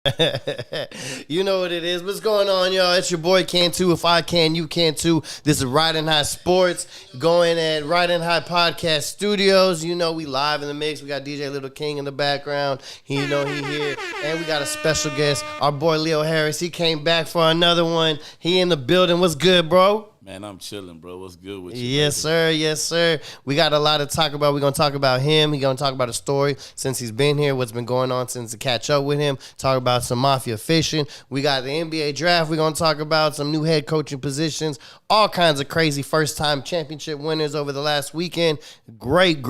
You know what it is. What's going on, y'all? It's your boy Can Too. If I can, you can too. This is Riding High Sports going at Riding High Podcast Studios. You know we live in the mix. We got DJ Little King in the background. He here. And we got a special guest, our boy Leo Harris. He came back for another one. He in the building. What's good, bro? Man, I'm chilling, bro. What's good with you? Yes, sir. Yes, sir. We got a lot to talk about. We're going to talk about him. We're going to talk about a story since he's been here, what's been going on since to catch up with him, talk about some Mafia fishing. We got the NBA draft. We're going to talk about some new head coaching positions, all kinds of crazy first-time championship winners over the last weekend. Great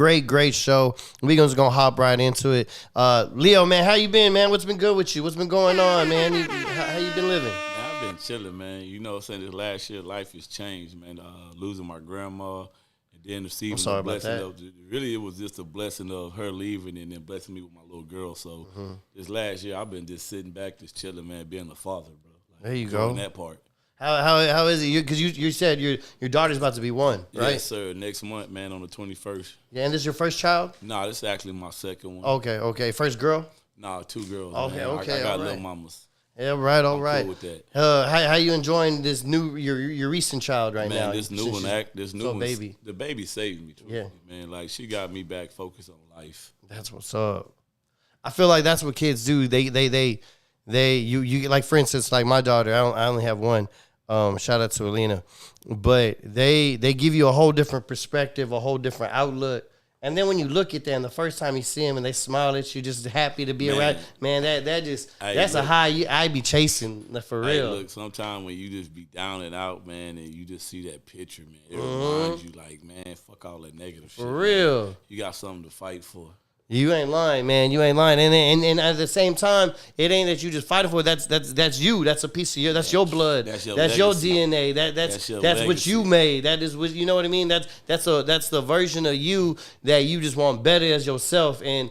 show. We're just going to hop right into it. Leo, man, how you been, man? What's been good with you? What's been going on, man? How you been living? Been chilling, man. You know, saying this last year, life has changed, man. Losing my grandma, and then receiving the blessing of really, it was just a blessing of her leaving and then blessing me with my little girl. So this last year, I've been just sitting back, just chilling, man, being a father, bro. Like, there you go. That part. How is it? Because you said your daughter's about to be one, right? Yes, sir. Next month, man, on the 21st. Yeah, and this is your first child? Nah, this is actually my second one. Okay. First girl? Nah, two girls. Okay. I got little mamas. Yeah, right, all right. Cool with that. How you enjoying this your recent child right now? Man, this new one, baby. The baby saved me. Yeah, man, like she got me back focused on life. That's what's up. I feel like that's what kids do. They you like, for instance, like my daughter. I only have one. Shout out to Alina, but they give you a whole different perspective, a whole different outlook. And then when you look at them, the first time you see them and they smile at you, just happy to be around, man, that's a high I be chasing for real. Look, sometimes when you just be down and out, man, and you just see that picture, man, it reminds you like, man, fuck all that negative shit. For real. Man. You got something to fight for. You ain't lying, man. You ain't lying. And at the same time, it ain't that you just fighting for it. That's you. That's a piece of you. That's your blood. That's your DNA. That's what you made. That is what, you know what I mean? That's the version of you that you just want better as yourself. And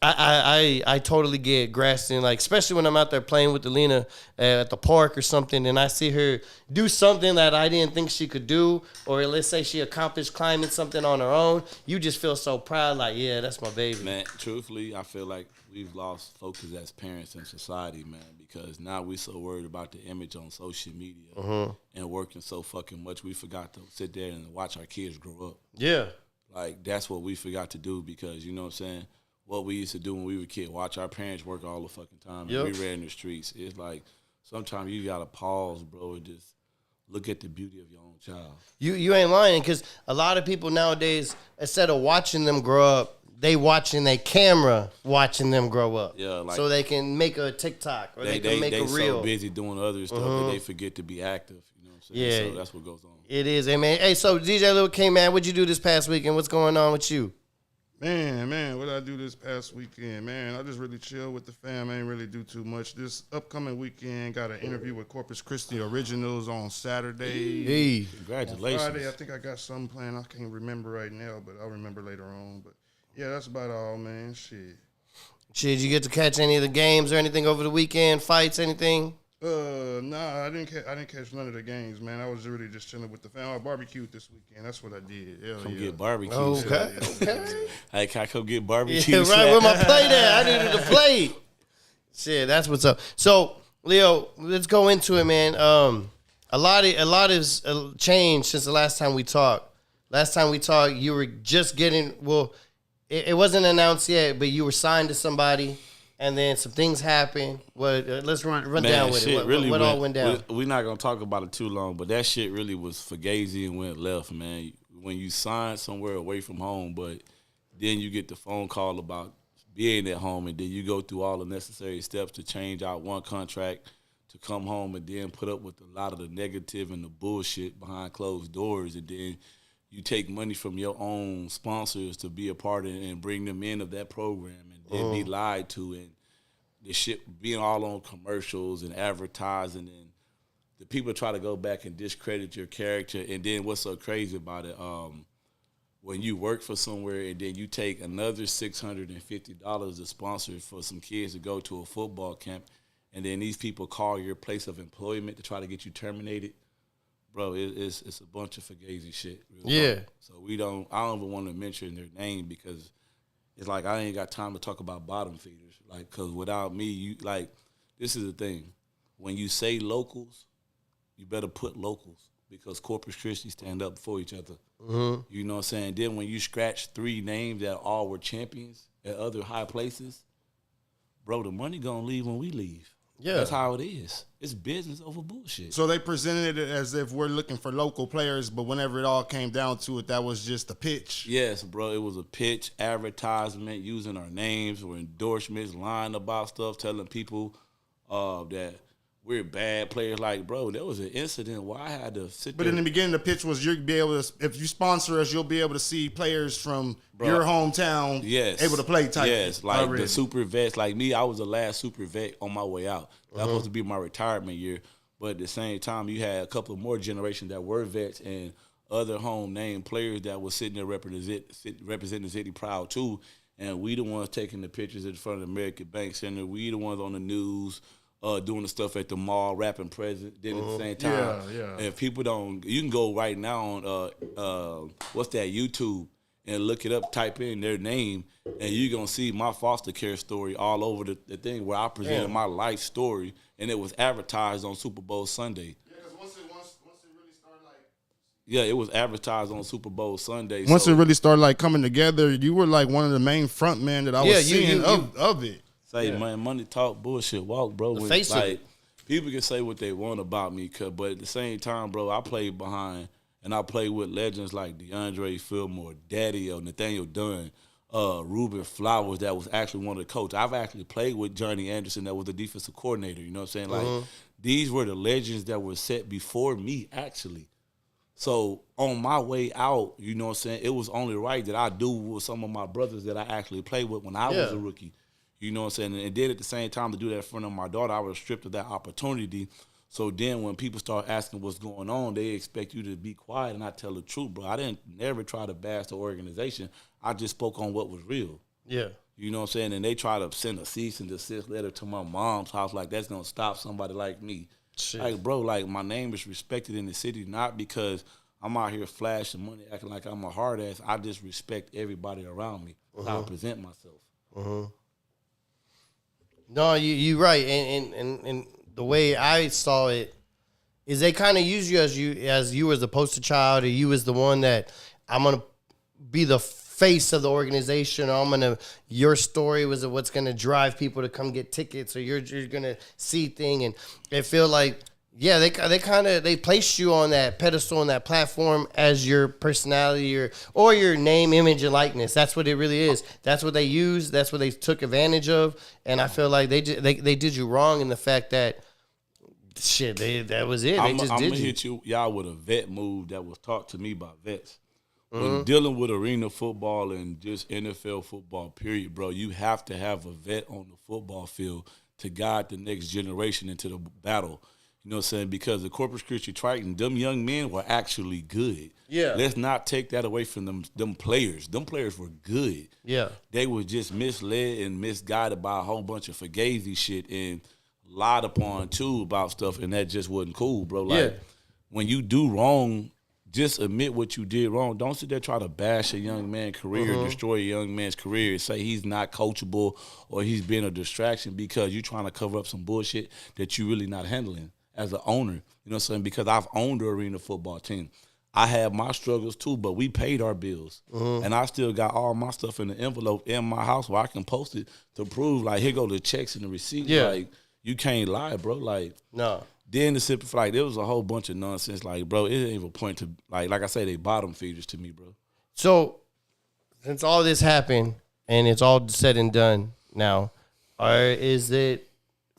I totally get grasping, like, especially when I'm out there playing with Alina at the park or something, and I see her do something that I didn't think she could do, or let's say she accomplished climbing something on her own. You just feel so proud, like, yeah, that's my baby. Man, truthfully, I feel like we've lost focus as parents in society, man, because now we so worried about the image on social media and working so fucking much, we forgot to sit there and watch our kids grow up. Yeah. Like, that's what we forgot to do, because, you know what I'm saying, what we used to do when we were kids, watch our parents work all the fucking time. Yep. And we ran the streets. It's like sometimes you got to pause, bro, and just look at the beauty of your own child. You ain't lying, because a lot of people nowadays, instead of watching them grow up, they watching their camera watching them grow up. Yeah, like, so they can make a TikTok or they can make a reel. They so busy doing other stuff that they forget to be active. You know what I'm saying? Yeah. So that's what goes on. It is, man. Hey, so DJ Lil King, man, what'd you do this past weekend? What's going on with you? Man, what did I do this past weekend? Man, I just really chill with the fam. I ain't really do too much. This upcoming weekend, got an interview with Corpus Christi Originals on Saturday. Hey, congratulations. On Friday, I think I got something planned. I can't remember right now, but I'll remember later on. But, yeah, that's about all, man. Shit, did you get to catch any of the games or anything over the weekend? Fights, anything? Nah, I didn't catch none of the games, man. I was really just chilling with the family. I barbecued this weekend. That's what I did. Hell get barbecue. Okay. Hey, can I come get barbecue? Yeah, right. Where my plate at? I needed a plate. Shit, that's what's up. So, Leo, let's go into it, man. A lot has changed since the last time we talked. Last time we talked, you were just getting, it wasn't announced yet, but you were signed to somebody. And then some things happened. Well, let's run down with it. What all went down? We're not going to talk about it too long, but that shit really was fugazi and went left, man. When you sign somewhere away from home, but then you get the phone call about being at home, and then you go through all the necessary steps to change out one contract to come home and then put up with a lot of the negative and the bullshit behind closed doors, and then you take money from your own sponsors to be a part of and bring them in of that program, and then be lied to, and the shit being all on commercials and advertising, and the people try to go back and discredit your character. And then what's so crazy about it, when you work for somewhere and then you take another $650 to sponsor for some kids to go to a football camp, and then these people call your place of employment to try to get you terminated, bro, it's a bunch of fugazi shit. Yeah. So I don't even want to mention their name, because it's like I ain't got time to talk about bottom feeders. Like, because without me, this is the thing. When you say locals, you better put locals because Corpus Christi stand up for each other. Mm-hmm. You know what I'm saying? Then when you scratch 3 names that all were champions at other high places, bro, the money gonna leave when we leave. Yeah. That's how it is. It's business over bullshit. So they presented it as if we're looking for local players, but whenever it all came down to it, that was just a pitch. Yes, bro. It was a pitch, advertisement, using our names or endorsements, lying about stuff, telling people that we're bad players. Like, bro, there was an incident where I had to sit there. But in the beginning, the pitch was you'll be able to, if you sponsor us, you'll be able to see players from your hometown able to play type. Yes, like already. The super vets. Like me, I was the last super vet on my way out. That was supposed to be my retirement year. But at the same time, you had a couple of more generations that were vets and other home name players that were sitting there representing the city proud too. And we the ones taking the pictures in front of the American Bank Center. We the ones on the news. Doing the stuff at the mall, rapping present. Then at the same time, if people don't, you can go right now on what's that, YouTube, and look it up, type in their name, and you're gonna see my foster care story all over the thing where I presented my life story, and it was advertised on Super Bowl Sunday. Yeah, because once it really started it was advertised on Super Bowl Sunday. Once it really started coming together, you were like one of the main front men that I was seeing of it. Say, man, money talk, bullshit walk, bro. When, people can say what they want about me, but at the same time, bro, I played behind and I played with legends like DeAndre Fillmore, Daddy-O, Nathaniel Dunn, Ruben Flowers, that was actually one of the coaches. I've actually played with Johnny Anderson, that was the defensive coordinator. You know what I'm saying? Like, these were the legends that were set before me, actually. So on my way out, you know what I'm saying, it was only right that I do with some of my brothers that I actually played with when I was a rookie. You know what I'm saying? And then at the same time, to do that in front of my daughter, I was stripped of that opportunity. So then when people start asking what's going on, they expect you to be quiet, and I tell the truth, bro. I didn't never try to bash the organization. I just spoke on what was real. Yeah. You know what I'm saying? And they try to send a cease and desist letter to my mom's house like that's going to stop somebody like me. Shit. Like, bro, like my name is respected in the city, not because I'm out here flashing money, acting like I'm a hard ass. I just respect everybody around me. How I present myself. No, you're right, and the way I saw it is they kind of use you as the poster child, or you as the one that I'm gonna be the face of the organization, or your story was what's gonna drive people to come get tickets, or you're gonna see thing, and it feel like. Yeah, they placed you on that pedestal, on that platform as your personality or your name, image, and likeness. That's what it really is. That's what they used. That's what they took advantage of. And I feel like they did you wrong in the fact that that was it. I'm gonna hit y'all with a vet move that was taught to me by vets. When dealing with arena football and just NFL football, period, bro, you have to have a vet on the football field to guide the next generation into the battle. You know what I'm saying? Because the Corpus Christi Triton, them young men were actually good. Yeah. Let's not take that away from them players. Them players were good. Yeah. They were just misled and misguided by a whole bunch of fugazi shit and lied upon, too, about stuff, and that just wasn't cool, bro. Like, when you do wrong, just admit what you did wrong. Don't sit there try to bash a young man's career, destroy a young man's career, and say he's not coachable or he's being a distraction because you're trying to cover up some bullshit that you're really not handling. As an owner, you know what I'm saying? Because I've owned the arena football team. I had my struggles too, but we paid our bills. And I still got all my stuff in the envelope in my house where I can post it to prove, like, here go the checks and the receipts. Yeah. Like, you can't lie, bro. Like, no. Then the simple, like, there was a whole bunch of nonsense. Like, bro, it ain't even a point to, like I say, they bottom feeders to me, bro. So, since all this happened and it's all said and done now, is it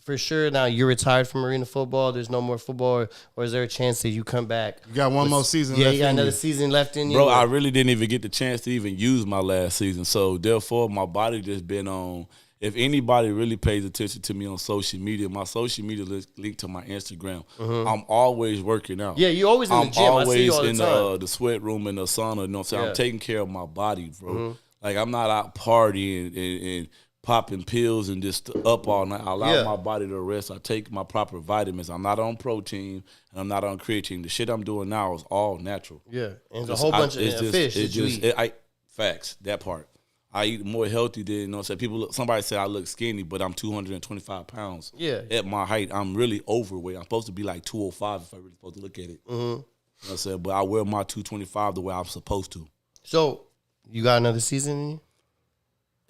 for sure now you're retired from arena football, there's no more football, or is there a chance that you come back? You got one more season left. Yeah, you got another season left in you. Bro, I really didn't even get the chance to even use my last season. So, therefore, my body just been on. If anybody really pays attention to me on social media, my social media linked to my Instagram. I'm always working out. Yeah, you always in the gym. I'm always I see you all the in time. The sweat room and the sauna. You know what I'm saying? I'm taking care of my body, bro. Like, I'm not out partying and popping pills and just up all night. I allow my body to rest. I take my proper vitamins. I'm not on protein and I'm not on creatine. The shit I'm doing now is all natural. Yeah, and it's a whole bunch of fish that you eat. Facts, that part. I eat more healthy than, you know what I'm saying? Somebody said I look skinny, but I'm 225 pounds. Yeah. At my height, I'm really overweight. I'm supposed to be like 205 if I really supposed to look at it. You know what I'm saying? But I wear my 225 the way I'm supposed to. So, you got another season in you?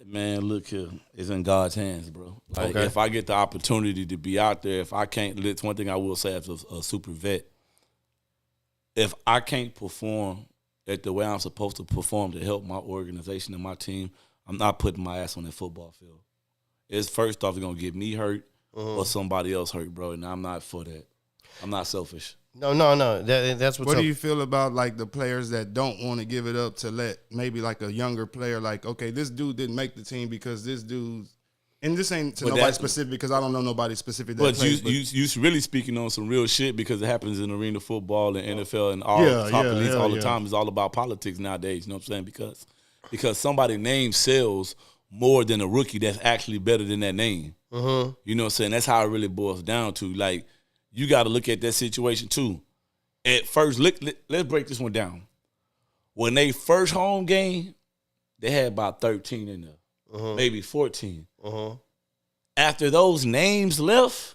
Man, look here. It's in God's hands, bro. Like, if I get the opportunity to be out there, if I can't, it's one thing I will say as a super vet. If I can't perform at the way I'm supposed to perform to help my organization and my team, I'm not putting my ass on that football field. It's first off, it's going to get me hurt or somebody else hurt, bro, and I'm not for that. I'm not selfish. No. That's what's What do you feel about, like, the players that don't want to give it up to let maybe, like, a younger player, like, okay, this dude didn't make the team because this dude's, and this ain't to nobody specific because I don't know nobody specific that plays. But you really speaking on some real shit because it happens in arena football and NFL and all top leagues all the time. It's all about politics nowadays, you know what I'm saying? Because somebody's name sells more than a rookie that's actually better than that name. You know what I'm saying? That's how it really boils down to. Like, you got to look at that situation too. At first, let's break this one down. When they first home game, they had about 13 in there, maybe 14. After those names left,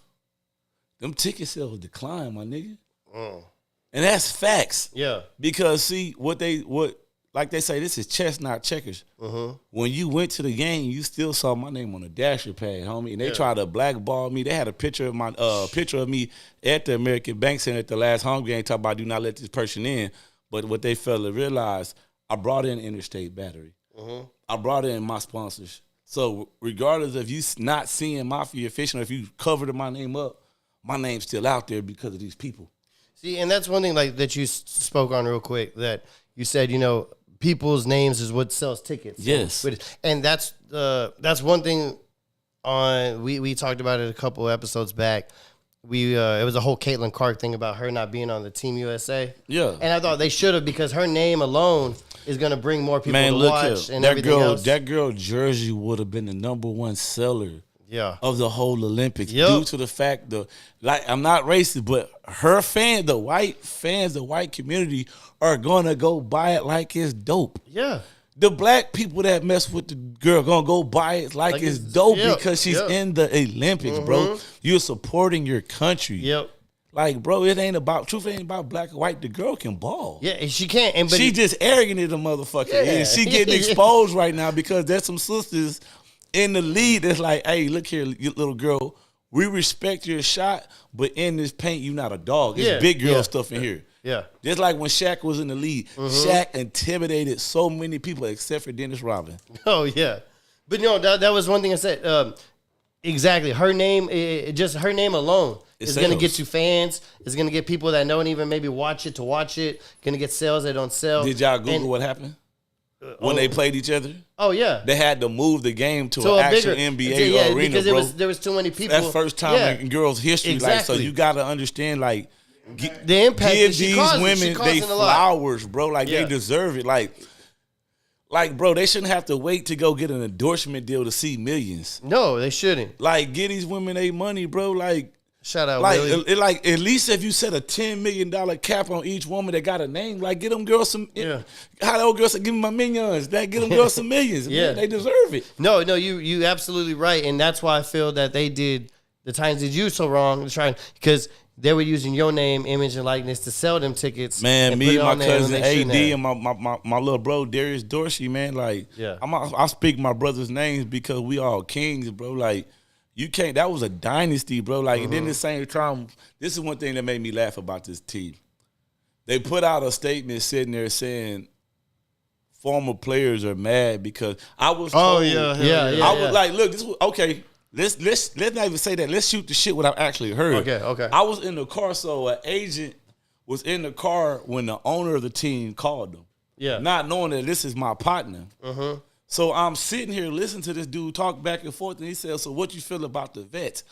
them ticket sales declined, my nigga. And that's facts. Yeah. Because see, like they say, this is chess, not checkers. When you went to the game, you still saw my name on the dasher pad, homie. And they tried to blackball me. They had a picture of me at the American Bank Center at the last home game, talking about do not let this person in. But what they failed to realize, I brought in Interstate Battery. I brought in my sponsors. So regardless of you not seeing Mafia Fishing, or if you covered my name up, my name's still out there because of these people. See, and that's one thing like that you spoke on real quick, that you said, you know, people's names is what sells tickets. Yes. And that's one thing we talked about it a couple of episodes back. It was a whole Caitlin Clark thing about her not being on the Team USA. Yeah. And I thought they should have, because her name alone is going to bring more people to watch and everything else. That girl jersey would have been the #1 seller of the whole Olympics due to the fact I'm not racist, but her the white community are going to go buy it like it's dope. Yeah. The black people that mess with the girl gonna go buy it like it's dope because she's in the Olympics, bro. You're supporting your country. Yep. Like, bro, it ain't about black or white. The girl can ball. Yeah, and she can't. But she just arrogant as a motherfucker. Yeah. And she getting exposed right now because there's some sisters in the lead that's like, hey, look here, you little girl. We respect your shot, but in this paint, you not a dog. It's big girl stuff in here. Yeah. Just like when Shaq was in the league. Shaq intimidated so many people except for Dennis Rodman. Oh, yeah. But no, that was one thing I said. Exactly. Her name, just her name alone is going to get you fans. It's going to get people that don't even maybe watch it to watch it. Going to get sales that don't sell. Did y'all Google what happened? When they played each other? Oh, yeah. They had to move the game to an actual NBA arena, because bro. There was too many people. That's first time in girls' history. Exactly. Like, so you got to understand, like, the impact give these women they flowers, bro. Like, they deserve it. Like, bro, they shouldn't have to wait to go get an endorsement deal to see millions. No, they shouldn't. Like, get these women their money, bro. Like, shout out, Willie. Like, at least if you set a $10 million cap on each woman that got a name, like, get them girls some. How the old girls say, give me my millions. That get them girls some millions. Man, they deserve it. No, you absolutely right, and that's why I feel that they did the Titans did you so wrong. Because they were using your name, image, and likeness to sell them tickets. Man, me, my cousin AD, and my little bro Darius Dorsey, man. Like, I speak my brother's names because we all kings, bro. Like, you can't. That was a dynasty, bro. Like, and then at the same time, this is one thing that made me laugh about this team. They put out a statement sitting there saying former players are mad because I was told. I was like, look, this was okay. Let's not even say that. Let's shoot the shit what I actually heard. Okay. I was in the car, so an agent was in the car when the owner of the team called them. Yeah. Not knowing that this is my partner. So I'm sitting here listening to this dude talk back and forth, and he said, so what you feel about the vets?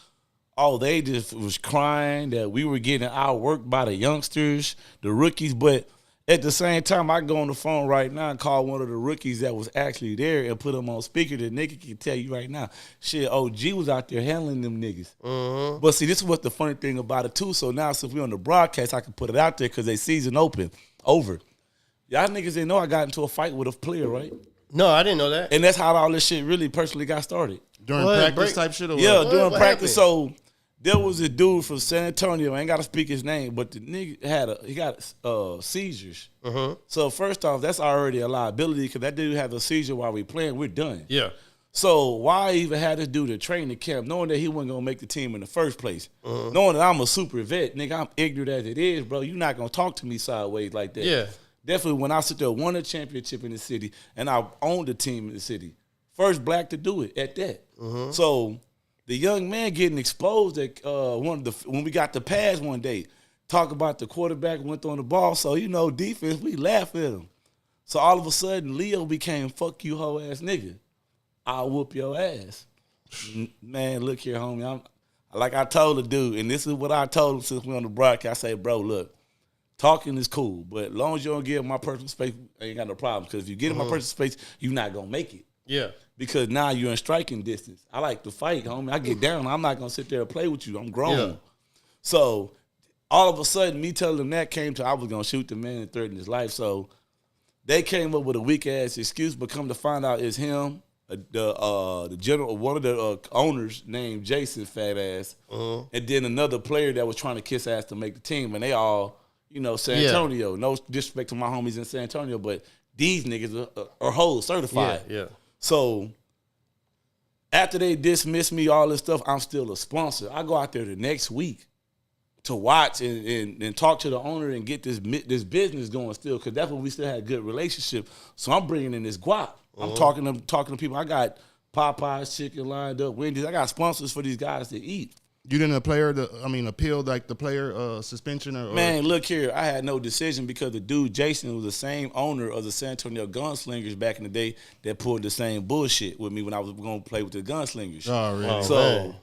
Oh, they just was crying that we were getting outworked by the youngsters, the rookies, but at the same time, I go on the phone right now and call one of the rookies that was actually there and put them on speaker. The nigga can tell you right now, shit, OG was out there handling them niggas. But see, this is what the funny thing about it too. So now since we on the broadcast, I can put it out there because they season over. Y'all niggas didn't know I got into a fight with a player, right? No, I didn't know that. And that's how all this shit really personally got started. During practice type shit? Or yeah, what? during what practice. happened? So there was a dude from San Antonio. I ain't got to speak his name, but the nigga he got seizures. So first off, that's already a liability because that dude had a seizure while we playing. We're done. Yeah. So why even had this dude at training camp, knowing that he wasn't gonna make the team in the first place, knowing that I'm a super vet, nigga, I'm ignorant as it is, bro. You're not gonna talk to me sideways like that. Yeah. Definitely when I sit there, won a championship in the city, and I owned the team in the city. First black to do it at that. So the young man getting exposed at when we got the pass one day, talk about the quarterback went on the ball. So, defense, we laugh at him. So all of a sudden, Leo became fuck you hoe ass nigga. I'll whoop your ass. Man, look here, homie. Like I told the dude, and this is what I told him since we on the broadcast. I say, bro, look, talking is cool, but as long as you don't give my personal space, I ain't got no problem. Because if you get in my personal space, you're not going to make it. Yeah. Because now you're in striking distance. I like to fight, homie. I get down. I'm not going to sit there and play with you. I'm grown. Yeah. So all of a sudden, me telling them that came to I was going to shoot the man and threaten his life. So they came up with a weak-ass excuse, but come to find out it's him, the general, one of the owners named Jason, fat ass, and then another player that was trying to kiss ass to make the team, and they all, San Antonio. No disrespect to my homies in San Antonio, but these niggas are hoes certified. Yeah. So after they dismiss me, all this stuff, I'm still a sponsor. I go out there the next week to watch and talk to the owner and get this business going still, because that's when we still had a good relationship. So I'm bringing in this guap. I'm talking to people. I got Popeye's chicken lined up, Wendy's. I got sponsors for these guys to eat. You didn't appeal like the player suspension or Man, look here. I had no decision because the dude Jason was the same owner of the San Antonio Gunslingers back in the day that pulled the same bullshit with me when I was going to play with the Gunslingers. Oh,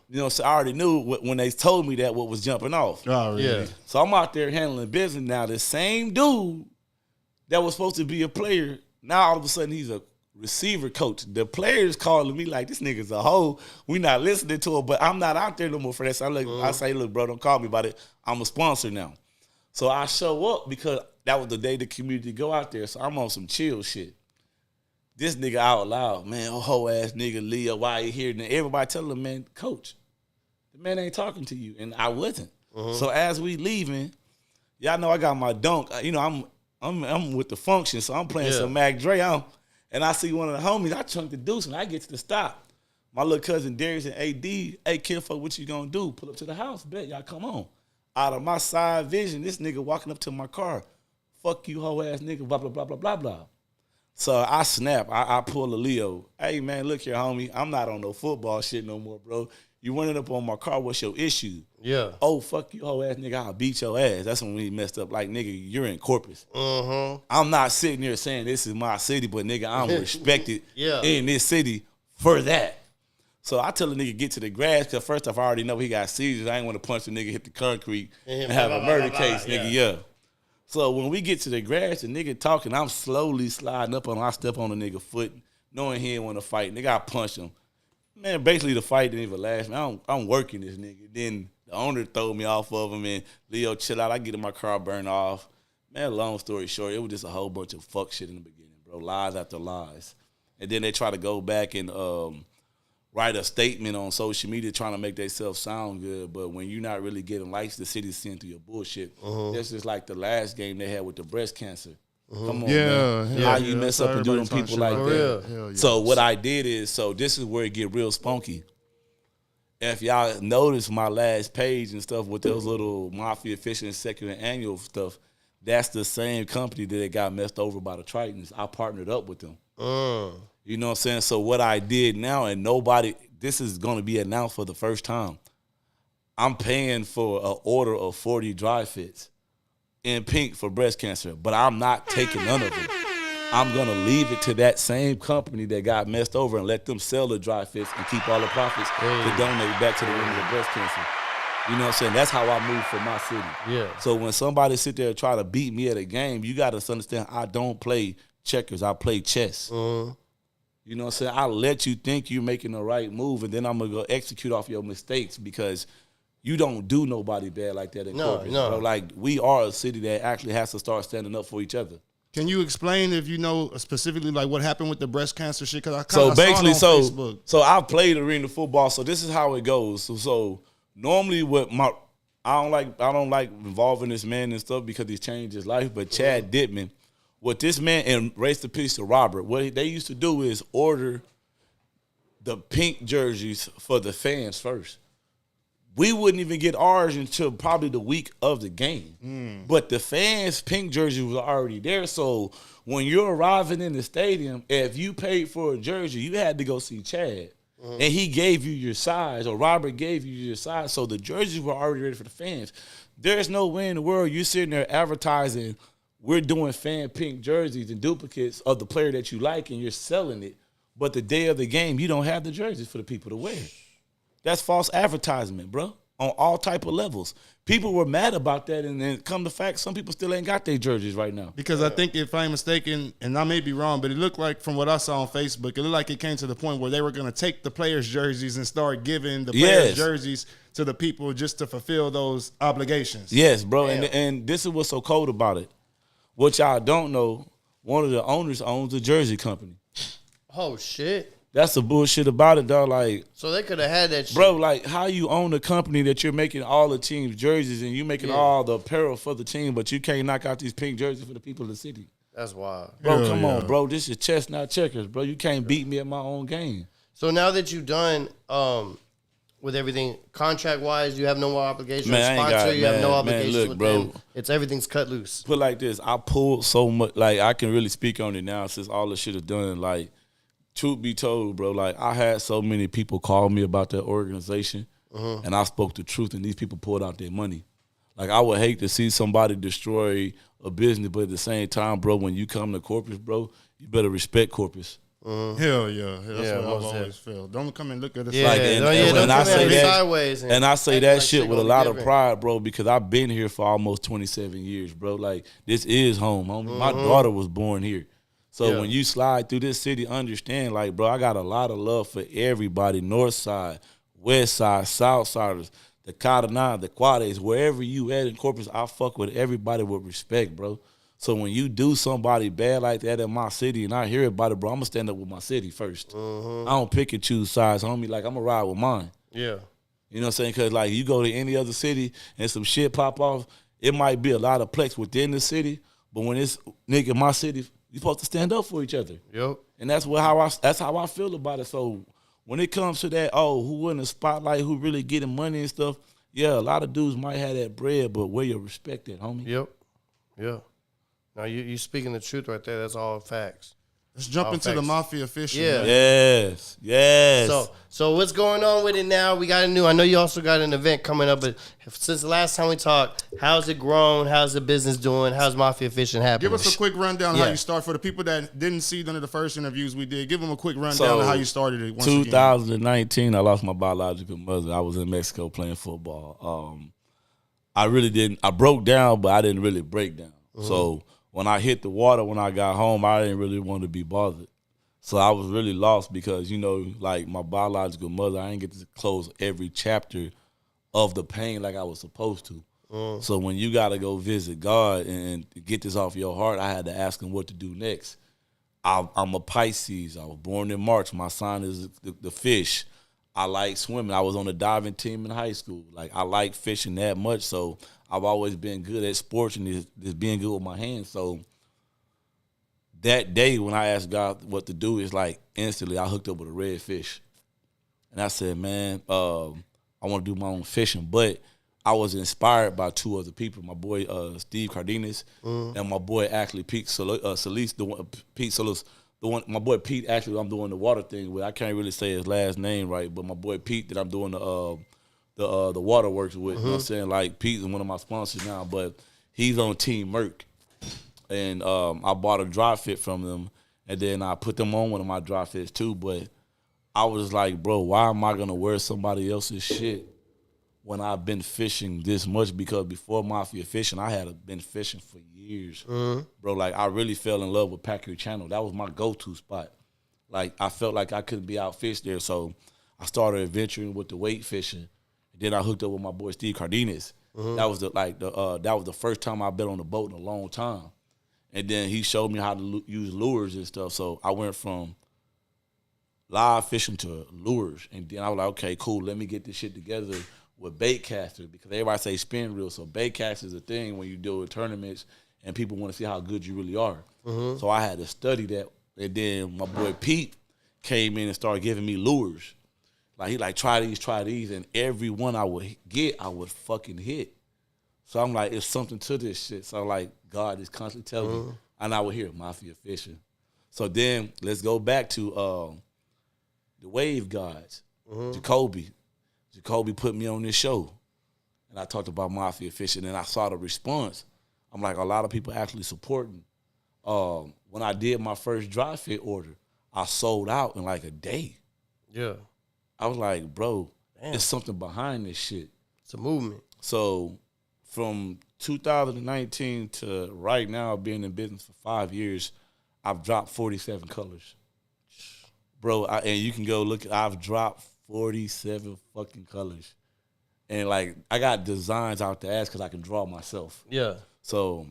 really? So, I already knew when they told me that what was jumping off. Oh, really? Yeah. So I'm out there handling business now. The same dude that was supposed to be a player, now all of a sudden he's a receiver coach. The players calling me like, this nigga's a hoe. We not listening to him, but I'm not out there no more for that. So I say, look, bro, don't call me about it. I'm a sponsor now. So I show up because that was the day the community go out there. So I'm on some chill shit. This nigga out loud, man, hoe ass nigga, Leo, why you here? And everybody telling him, man, coach, the man ain't talking to you. And I wasn't. So as we leaving, y'all know I got my dunk. I'm with the function, so I'm playing some Mac Dre. And I see one of the homies, I chunk the deuce, and I get to the stop. My little cousin Darius and AD, hey, Kinfo, what you gonna do? Pull up to the house, bet, y'all come on. Out of my side vision, this nigga walking up to my car, fuck you, hoe ass nigga, blah, blah, blah, blah, blah, blah. So I snap, I pull a Leo. Hey, man, look here, homie, I'm not on no football shit no more, bro. You running up on my car, what's your issue? Yeah. Oh, fuck you, hoe ass nigga, I'll beat your ass. That's when we messed up. Like, nigga, you're in Corpus. I'm not sitting here saying this is my city, but nigga, I'm respected in this city for that. So I tell the nigga get to the grass, because first off, I already know he got seizures. I ain't want to punch the nigga, hit the concrete, and have a murder case, nigga, yeah. So when we get to the grass, the nigga talking, I'm slowly sliding up on him. I step on the nigga foot, knowing he didn't want to fight. Nigga, I punch him. Man, basically the fight didn't even last. Man, I'm working this nigga. Then the owner throw me off of him, and Leo, chill out. I get in my car, burn off. Man, long story short, it was just a whole bunch of fuck shit in the beginning, bro. Lies after lies. And then they try to go back and write a statement on social media trying to make themselves sound good. But when you're not really getting likes, the city's seeing through your bullshit. That's just like the last game they had with the breast cancer. Come on, man. How you mess up and do them people like that? So what I did is, so this is where it get real spunky. If y'all notice my last page and stuff with those little Mafia Fishing second annual stuff, that's the same company that it got messed over by the Tritons. I partnered up with them. You know what I'm saying? So what I did now, and this is going to be announced for the first time. I'm paying for an order of 40 dry fits in pink for breast cancer, but I'm not taking none of it. I'm going to leave it to that same company that got messed over and let them sell the dry fits and keep all the profits to donate back to the women with breast cancer. You know what I'm saying? That's how I move for my city. Yeah. So when somebody sit there and try to beat me at a game, you got to understand I don't play checkers. I play chess. You know what I'm saying? I let you think you're making the right move, and then I'm going to go execute off your mistakes, because you don't do nobody bad like that in Corpus. No. Bro. Like, we are a city that actually has to start standing up for each other. Can you explain if you know specifically like what happened with the breast cancer shit? Because I so basically, saw it on Facebook. So I played arena football. So this is how it goes. So normally, I don't like involving this man and stuff because he's changed his life. But Chad Dittman, what this man and race the piece to Robert, what they used to do is order the pink jerseys for the fans first. We wouldn't even get ours until probably the week of the game. But the fans' pink jersey was already there. So when you're arriving in the stadium, if you paid for a jersey, you had to go see Chad. And he gave you your size, or Robert gave you your size. So the jerseys were already ready for the fans. There's no way in the world you're sitting there advertising, we're doing fan pink jerseys and duplicates of the player that you like, and you're selling it. But the day of the game, you don't have the jerseys for the people to wear. That's false advertisement, bro, on all type of levels. People were mad about that, and then come to fact, some people still ain't got their jerseys right now. Because I think, if I'm mistaken, and I may be wrong, but it looked like from what I saw on Facebook, it looked like it came to the point where they were going to take the players' jerseys and start giving the players' jerseys to the people just to fulfill those obligations. Yes, bro, and this is what's so cold about it. What y'all don't know, one of the owners owns a jersey company. Oh, shit. That's the bullshit about it, dog. Like, so they could have had that shit. Bro, like, how you own a company that you're making all the team's jerseys and you making all the apparel for the team, but you can't knock out these pink jerseys for the people of the city? That's wild. Bro, come on, bro. This is chess, not checkers, bro. You can't beat me at my own game. So now that you've done with everything, contract-wise, you have no more obligations. Man, you have no obligations look, with bro. them. Everything's cut loose. Put like this, I pulled so much, like, I can really speak on it now since all the shit is done, like, truth be told, bro, like, I had so many people call me about that organization, and I spoke the truth, and these people pulled out their money. Like, I would hate to see somebody destroy a business, but at the same time, bro, when you come to Corpus, bro, you better respect Corpus. Hell yeah. That's what I've always felt. Don't come and look at us like, and I say that sideways. And I say that shit with a lot of pride, bro, because I've been here for almost 27 years, bro. Like, this is home, homie. My daughter was born here. So when you slide through this city, understand, like, bro, I got a lot of love for everybody, north side, west side, south siders, the Cottonade, the Quades, wherever you at in Corpus, I fuck with everybody with respect, bro. So when you do somebody bad like that in my city and I hear about it, bro, I'm going to stand up with my city first. I don't pick and choose sides, homie. Like, I'm going to ride with mine. Yeah. You know what I'm saying? Because, like, you go to any other city and some shit pop off, it might be a lot of plex within the city, but when it's nigga in my city, you're supposed to stand up for each other. Yep. And that's how I feel about it. So when it comes to that, who in the spotlight, who really getting money and stuff, yeah, a lot of dudes might have that bread, but where your respect at, homie? Yep. Yeah. Now you speaking the truth right there. That's all facts. Let's jump into the Mafia fishing. Yeah. Yes. So what's going on with it now? We got I know you also got an event coming up, but since the last time we talked, how's it grown? How's the business doing? How's Mafia Fishing happening? Give us a quick rundown of how you start. For the people that didn't see none of the first interviews we did, give them a quick rundown of how you started it. 2019, I lost my biological mother. I was in Mexico playing football. I broke down, but I didn't really break down. So when I hit the water, when I got home, I didn't really want to be bothered. So I was really lost because, you know, like my biological mother, I didn't get to close every chapter of the pain like I was supposed to. So when you got to go visit God and get this off your heart, I had to ask him what to do next. I'm a Pisces. I was born in March. My sign is the fish. I like swimming. I was on the diving team in high school. Like, I like fishing that much, so I've always been good at sports and just being good with my hands. So that day when I asked God what to do, it's like instantly I hooked up with a red fish. And I said, man, I want to do my own fishing. But I was inspired by two other people, my boy Steve Cardenas and my boy actually Pete Solis, Pete Solis. My boy Pete, actually, I'm doing the water thing with. I can't really say his last name right, but my boy Pete that I'm doing the waterworks with. You know what I'm saying? Like, Pete's one of my sponsors now, but he's on Team Merc. And I bought a dry fit from them, and then I put them on one of my dry fits too. But I was like, bro, why am I going to wear somebody else's shit when I've been fishing this much? Because before Mafia Fishing, I had been fishing for years. Bro, like, I really fell in love with Packer Channel. That was my go-to spot. Like, I felt like I couldn't be out fish there, so I started adventuring with the weight fishing. Then I hooked up with my boy Steve Cardenas. That was the first time I've been on a boat in a long time. And then he showed me how to use lures and stuff. So I went from live fishing to lures. And then I was like, okay, cool, let me get this shit together with bait casters, because everybody say spin reel. So bait casters is a thing when you do it tournaments and people want to see how good you really are. Mm-hmm. So I had to study that. And then my boy Pete came in and started giving me lures. Like, he like, try these. And every one I would get, I would fucking hit. So I'm like, it's something to this shit. So like, God is constantly telling me, and I would hear Mafia fishing. So then let's go back to the wave guides. Jacoby put me on this show, and I talked about Mafia fishing, and I saw the response. I'm like, a lot of people actually supporting. When I did my first dry fit order, I sold out in like a day. Yeah. I was like, bro, there's something behind this shit. It's a movement. So from 2019 to right now, being in business for 5 years, I've dropped 47 colors. Bro, and you can go look, I've dropped 47 fucking colors. And like, I got designs out the ass because I can draw myself. Yeah. So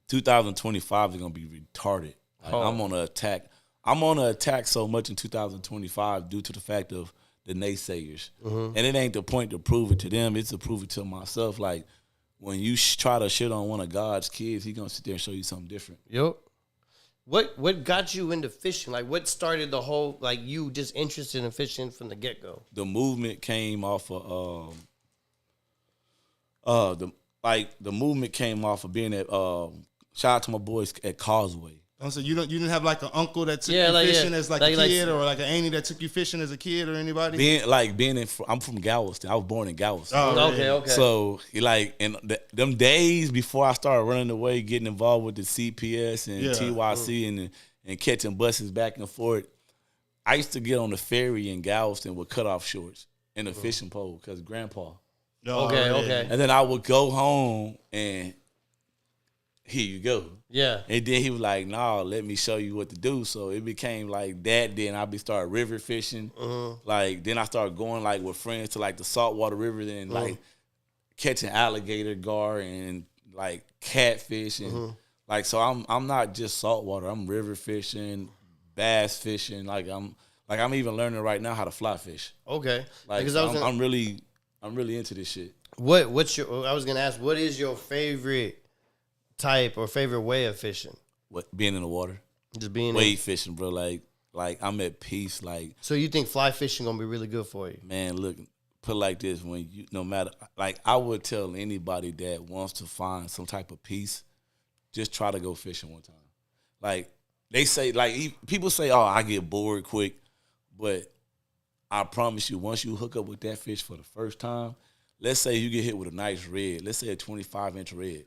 2025 is going to be retarded. Like, I'm on an attack. I'm on an attack so much in 2025 due to the fact of the naysayers. And it ain't the point to prove it to them. It's to prove it to myself. Like, when you try to shit on one of God's kids, he going to sit there and show you something different. Yep. What got you into fishing? Like, what started the whole, like, you just interested in fishing from the get-go? The movement came off of, the movement came off of being at, shout out to my boys at Causeway. So you didn't have like an uncle that took you fishing as like a kid, or like an auntie that took you fishing as a kid, or anybody? I'm from Galveston. I was born in Galveston. Oh, okay. So them days before I started running away, getting involved with the CPS and TYC and catching buses back and forth, I used to get on the ferry in Galveston with cutoff shorts and a fishing pole because Grandpa. Okay. And then I would go home and here you go. Yeah. And then he was like, nah, let me show you what to do. So it became like that. Then I started river fishing. Like, then I started going like with friends to like the saltwater river and like catching alligator gar and like catfish and like, so I'm not just saltwater. I'm river fishing, bass fishing. I'm even learning right now how to fly fish. Okay. Like, because I'm really into this shit. I was gonna ask, what is your favorite type or favorite way of fishing? What, being in the water? Just being wave fishing, bro. Like I'm at peace. Like, so you think fly fishing gonna be really good for you? Man, look, put it like this: no matter, like, I would tell anybody that wants to find some type of peace, just try to go fishing one time. Like, they say, like, people say, oh, I get bored quick, but I promise you, once you hook up with that fish for the first time, let's say you get hit with a nice red, let's say a 25-inch red.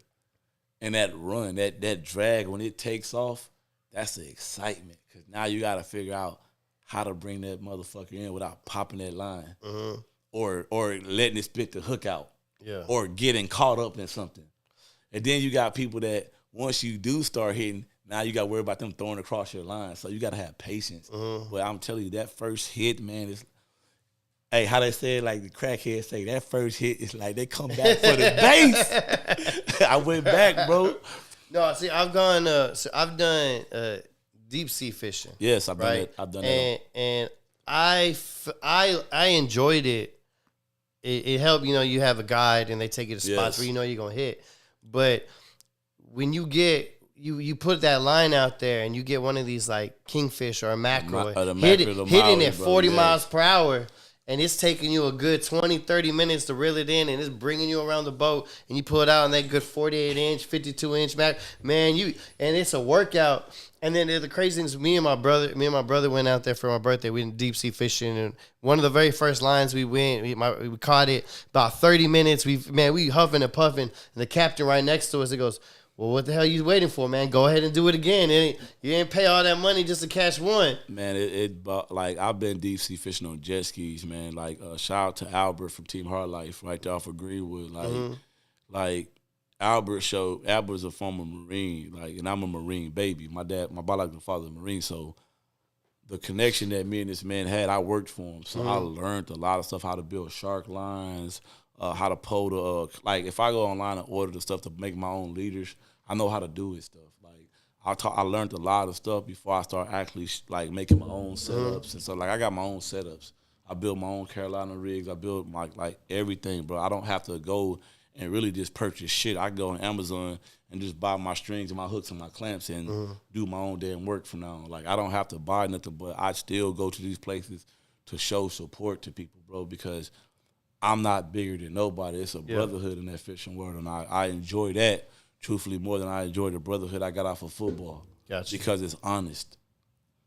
And that run, that drag, when it takes off, that's the excitement. Because now you got to figure out how to bring that motherfucker in without popping that line. Or letting it spit the hook out. Yeah. Or getting caught up in something. And then you got people that once you do start hitting, now you got to worry about them throwing across your line. So you got to have patience. But I'm telling you, that first hit, man, is... Hey, how they say, like the crackheads say, that first hit is like they come back for the base. I went back, bro. No, see, I've done deep sea fishing. Yes, I've done that. I've done that. And I enjoyed it. It helped, you have a guide and they take you to spots where you're gonna hit. But when you get you put that line out there and you get one of these like kingfish or a mackerel, hitting at 40 miles per hour. And it's taking you a good 20, 30 minutes to reel it in, and it's bringing you around the boat, and you pull it out on that good 48-inch, 52-inch Mac. Man, and it's a workout. And then the crazy thing is, me and my brother went out there for my birthday. We went deep sea fishing, and one of the very first lines we caught it about 30 minutes. We huffing and puffing, and the captain right next to us, he goes, well, what the hell are you waiting for, man? Go ahead and do it again. You ain't pay all that money just to catch one. Man, like, I've been deep sea fishing on jet skis, man. Like, shout out to Albert from Team Hard Life right there off of Greenwood. Like Albert's a former Marine, like, and I'm a Marine baby. My biological father is a Marine, so the connection that me and this man had, I worked for him. So I learned a lot of stuff, how to build shark lines, how to pull like, if I go online and order the stuff to make my own leaders, I know how to do it stuff. Like, I learned a lot of stuff before I started actually like making my own setups and so like I got my own setups. I built my own Carolina rigs. I built my like everything, bro. I don't have to go and really just purchase shit. I go on Amazon and just buy my strings and my hooks and my clamps and do my own damn work from now on. Like I don't have to buy nothing, but I still go to these places to show support to people, bro, because I'm not bigger than nobody. It's a brotherhood in that fishing world, and I enjoy that, truthfully, more than I enjoy the brotherhood I got off of football. Gotcha. Because it's honest.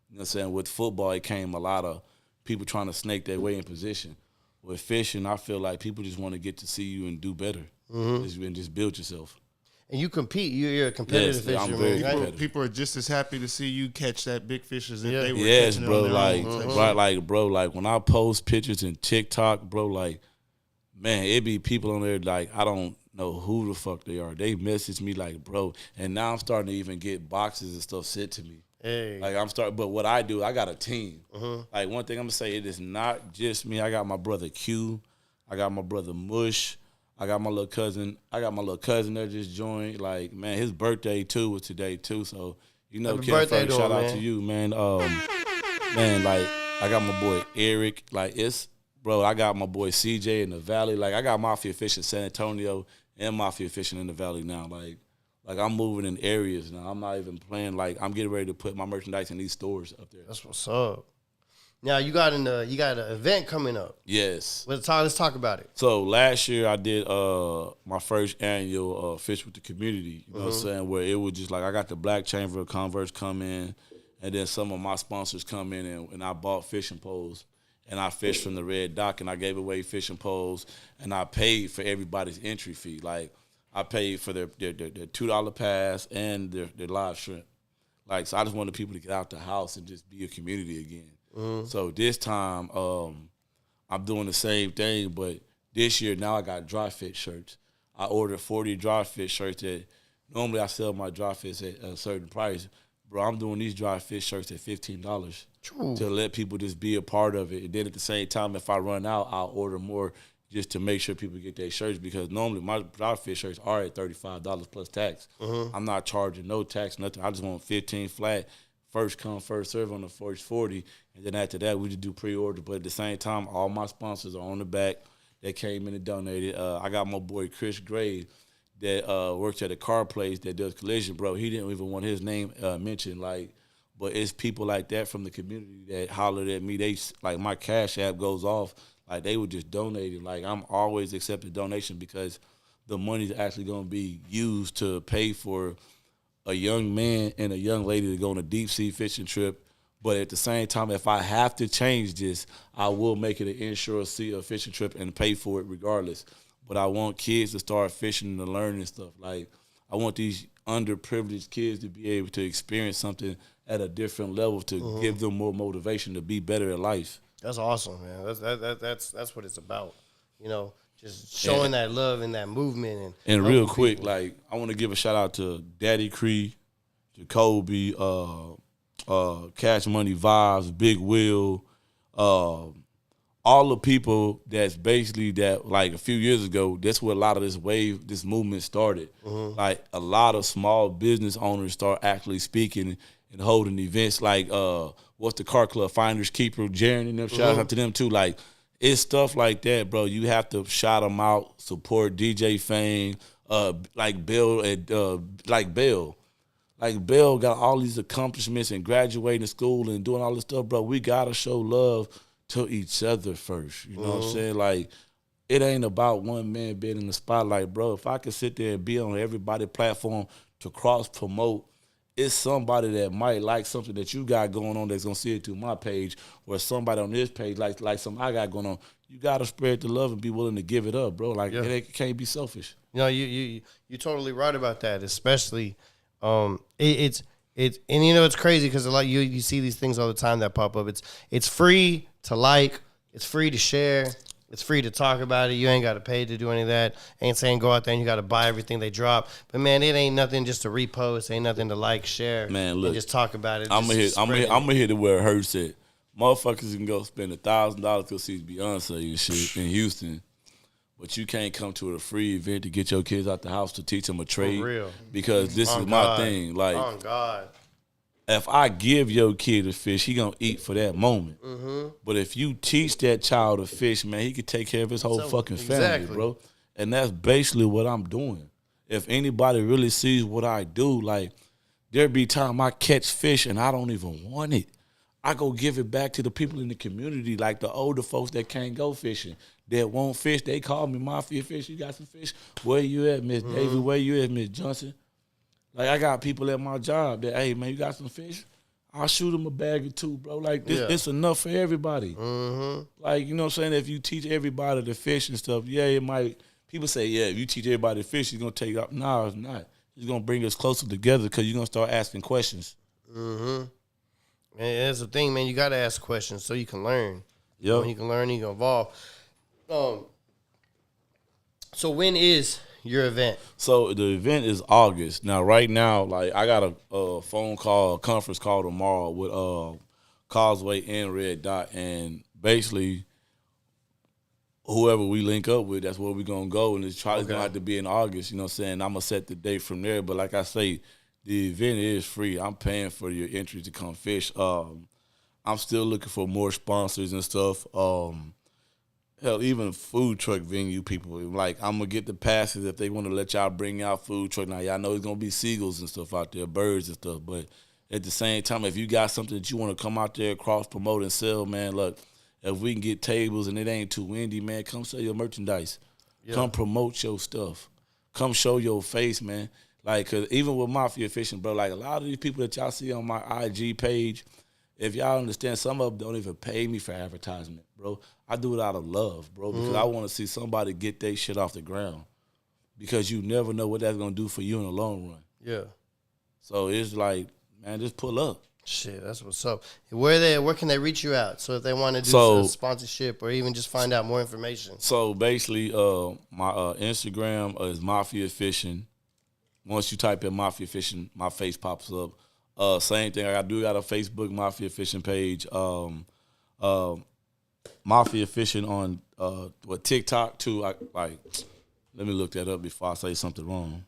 You know what I'm saying? With football, it came a lot of people trying to snake their way in position. With fishing, I feel like people just want to get to see you and do better. And just build yourself. And you compete. You're a competitive fisherman. I'm very competitive. People are just as happy to see you catch that big fish as if they were yes, catching bro. it on their own. Bro, like when I post pictures in TikTok, bro, like, man, it be people on there like I don't know who the fuck they are. They message me like, bro, and now I'm starting to even get boxes and stuff sent to me. Hey. Like I'm starting, but what I do, I got a team. Like one thing I'm gonna say, it is not just me. I got my brother Q, I got my brother Mush. I got my little cousin. That just joined. Like, man, his birthday too was today too. So, you know, Ken Frank, shout out to you, man. Man, like, I got my boy Eric. Like, I got my boy CJ in the Valley. Like, I got Mafia fishing in San Antonio and Mafia fishing in the Valley now. Like I'm moving in areas now. I'm not even playing. Like, I'm getting ready to put my merchandise in these stores up there. That's what's up. Now you got an event coming up. Yes. Let's talk about it. So last year I did my first annual Fish with the Community. You know what I'm saying? Where it was just like I got the Black Chamber of Commerce come in, and then some of my sponsors come in, and I bought fishing poles, and I fished from the Red Dock, and I gave away fishing poles, and I paid for everybody's entry fee. Like I paid for their $2 pass and their live shrimp. Like so, I just wanted people to get out the house and just be a community again. So this time, I'm doing the same thing, but this year now I got dry fit shirts. I ordered 40 dry fit shirts that normally I sell my dry fits at a certain price. Bro, I'm doing these dry fit shirts at $15 to let people just be a part of it. And then at the same time, if I run out, I'll order more just to make sure people get their shirts because normally my dry fit shirts are at $35 plus tax. I'm not charging no tax, nothing. I just want 15 flat. First come, first serve on the first 40. And then after that, we just do pre-order. But at the same time, all my sponsors are on the back. They came in and donated. I got my boy Chris Gray that works at a car place that does collision, bro. He didn't even want his name mentioned. But it's people like that from the community that hollered at me. They like my Cash App goes off. Like they were just donating. Like I'm always accepting donation because the money's actually going to be used to pay for a young man and a young lady to go on a deep sea fishing trip. But at the same time, if I have to change this, I will make it an inshore fishing trip and pay for it regardless. But I want kids to start fishing and to learn and stuff. Like I want these underprivileged kids to be able to experience something at a different level to give them more motivation to be better at life. That's awesome, man. That's what it's about. You know, just showing that love and that movement. And real quick, people. Like I want to give a shout out to Daddy Cree, Jacoby, Cash Money Vibes, Big Will, all the people that's basically that like a few years ago, that's where a lot of this movement started. Like a lot of small business owners start actually speaking and holding events like what's the car club, Finders Keeper, Jaron and them, shout out to them too. Like it's stuff like that, bro. You have to shout them out, support DJ Fame, like Bill and Bill. Like Bill got all these accomplishments and graduating school and doing all this stuff, bro. We gotta show love to each other first. You know what I'm saying? Like it ain't about one man being in the spotlight, bro. If I could sit there and be on everybody's platform to cross promote, it's somebody that might like something that you got going on that's gonna see it through my page, or somebody on this page like something I got going on. You gotta spread the love and be willing to give it up, bro. Like it can't be selfish. You know, you're totally right about that. Especially, it's and you know it's crazy because a lot you see these things all the time that pop up. It's free to like, it's free to share. It's free to talk about it. You ain't got to pay to do any of that. Ain't saying go out there and you got to buy everything they drop. But man, it ain't nothing just to repost. Ain't nothing to like, share. Man, look, and just talk about it. I'm gonna hit it where it hurts it. Motherfuckers can go spend $1,000 to see Beyonce and shit in Houston, but you can't come to a free event to get your kids out the house to teach them a trade. For real. Because this is my thing. Like, oh God. If I give your kid a fish, he gonna eat for that moment. Mm-hmm. But if you teach that child to fish, man, he can take care of his whole fucking family, bro. And that's basically what I'm doing. If anybody really sees what I do, like, there be time I catch fish and I don't even want it. I go give it back to the people in the community, like the older folks that can't go fishing, that won't fish. They call me Mafia Fish. You got some fish? Where you at, Miss David? Where you at, Miss Johnson? Like, I got people at my job that, hey, man, you got some fish? I'll shoot them a bag or two, bro. Like, this, it's enough for everybody. Mm-hmm. Like, you know what I'm saying? If you teach everybody to fish and stuff, yeah, it might. People say, yeah, if you teach everybody to fish, it's going to take up. No, it's not. It's going to bring us closer together because you're going to start asking questions. Mm-hmm. And that's the thing, man. You got to ask questions so you can learn. Yep. When you can learn, you can evolve. So when is your event? So the event is August. Now, right now, like, I got a phone call, a conference call tomorrow with Causeway and Red Dot, and basically whoever we link up with, that's where we're going to go, and it's probably going to have to be in August, you know what I'm saying? I'm going to set the date from there, but like I say, the event is free. I'm paying for your entry to come fish. I'm still looking for more sponsors and stuff. Hell, even food truck venue people. Like, I'm going to get the passes if they want to let y'all bring out food truck. Now, y'all know it's going to be seagulls and stuff out there, birds and stuff. But at the same time, if you got something that you want to come out there, cross-promote and sell, man, look, if we can get tables and it ain't too windy, man, come sell your merchandise. Yeah. Come promote your stuff. Come show your face, man. Like, cause even with Mafia Fishing, bro, like, a lot of these people that y'all see on my IG page, if y'all understand, some of them don't even pay me for advertisement, bro. I do it out of love, bro, because I want to see somebody get their shit off the ground, because you never know what that's going to do for you in the long run. Yeah. So it's like, man, just pull up. Shit, that's what's up. Where can they reach you out? So if they want to do some sponsorship or even just find out more information. So basically, my Instagram is Mafia Fishing. Once you type in Mafia Fishing, my face pops up. Same thing. I do got a Facebook Mafia Fishing page. Mafia Fishing on TikTok too. Let me look that up before I say something wrong.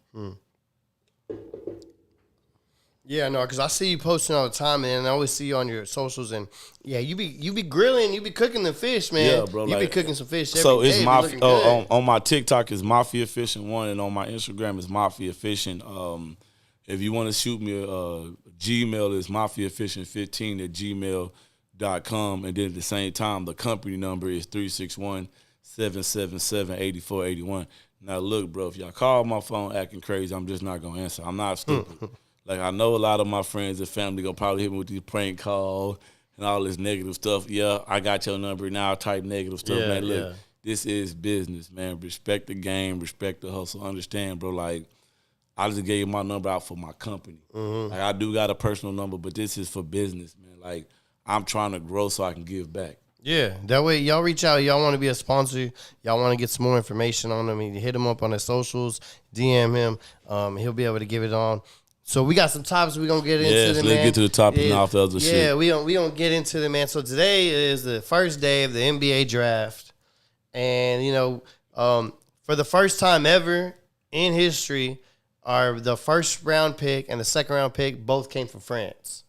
Yeah, no, because I see you posting all the time, man. And I always see you on your socials, and yeah, you be grilling, you be cooking the fish, man. Yeah, bro. You be cooking some fish every so it's day. Mafia on my TikTok is Mafia Fishing 1, and on my Instagram is Mafia Fishing. If you want to shoot me a Gmail is mafiafishing15@gmail.com, and then at the same time the company number is 361-777-8481. Now look, bro, if y'all call my phone acting crazy, I'm just not gonna answer. I'm not stupid. Like, I know a lot of my friends and family gonna probably hit me with these prank calls and all this negative stuff. Yeah, I got your number now, type negative stuff. Yeah, man, look, this is business, man. Respect the game, respect the hustle. Understand, bro, like, I just gave my number out for my company. Like, I do got a personal number, but this is for business, man. Like, I'm trying to grow so I can give back. Yeah, that way y'all reach out. Y'all want to be a sponsor. Y'all want to get some more information on him. You hit him up on his socials, DM him. He'll be able to give it on. So we got some topics we're going to get into, let's get to the topic and off the other shit. Yeah, we don't get into the man. So today is the first day of the NBA draft. And, you know, for the first time ever in history, the first round pick and the second round pick both came from France.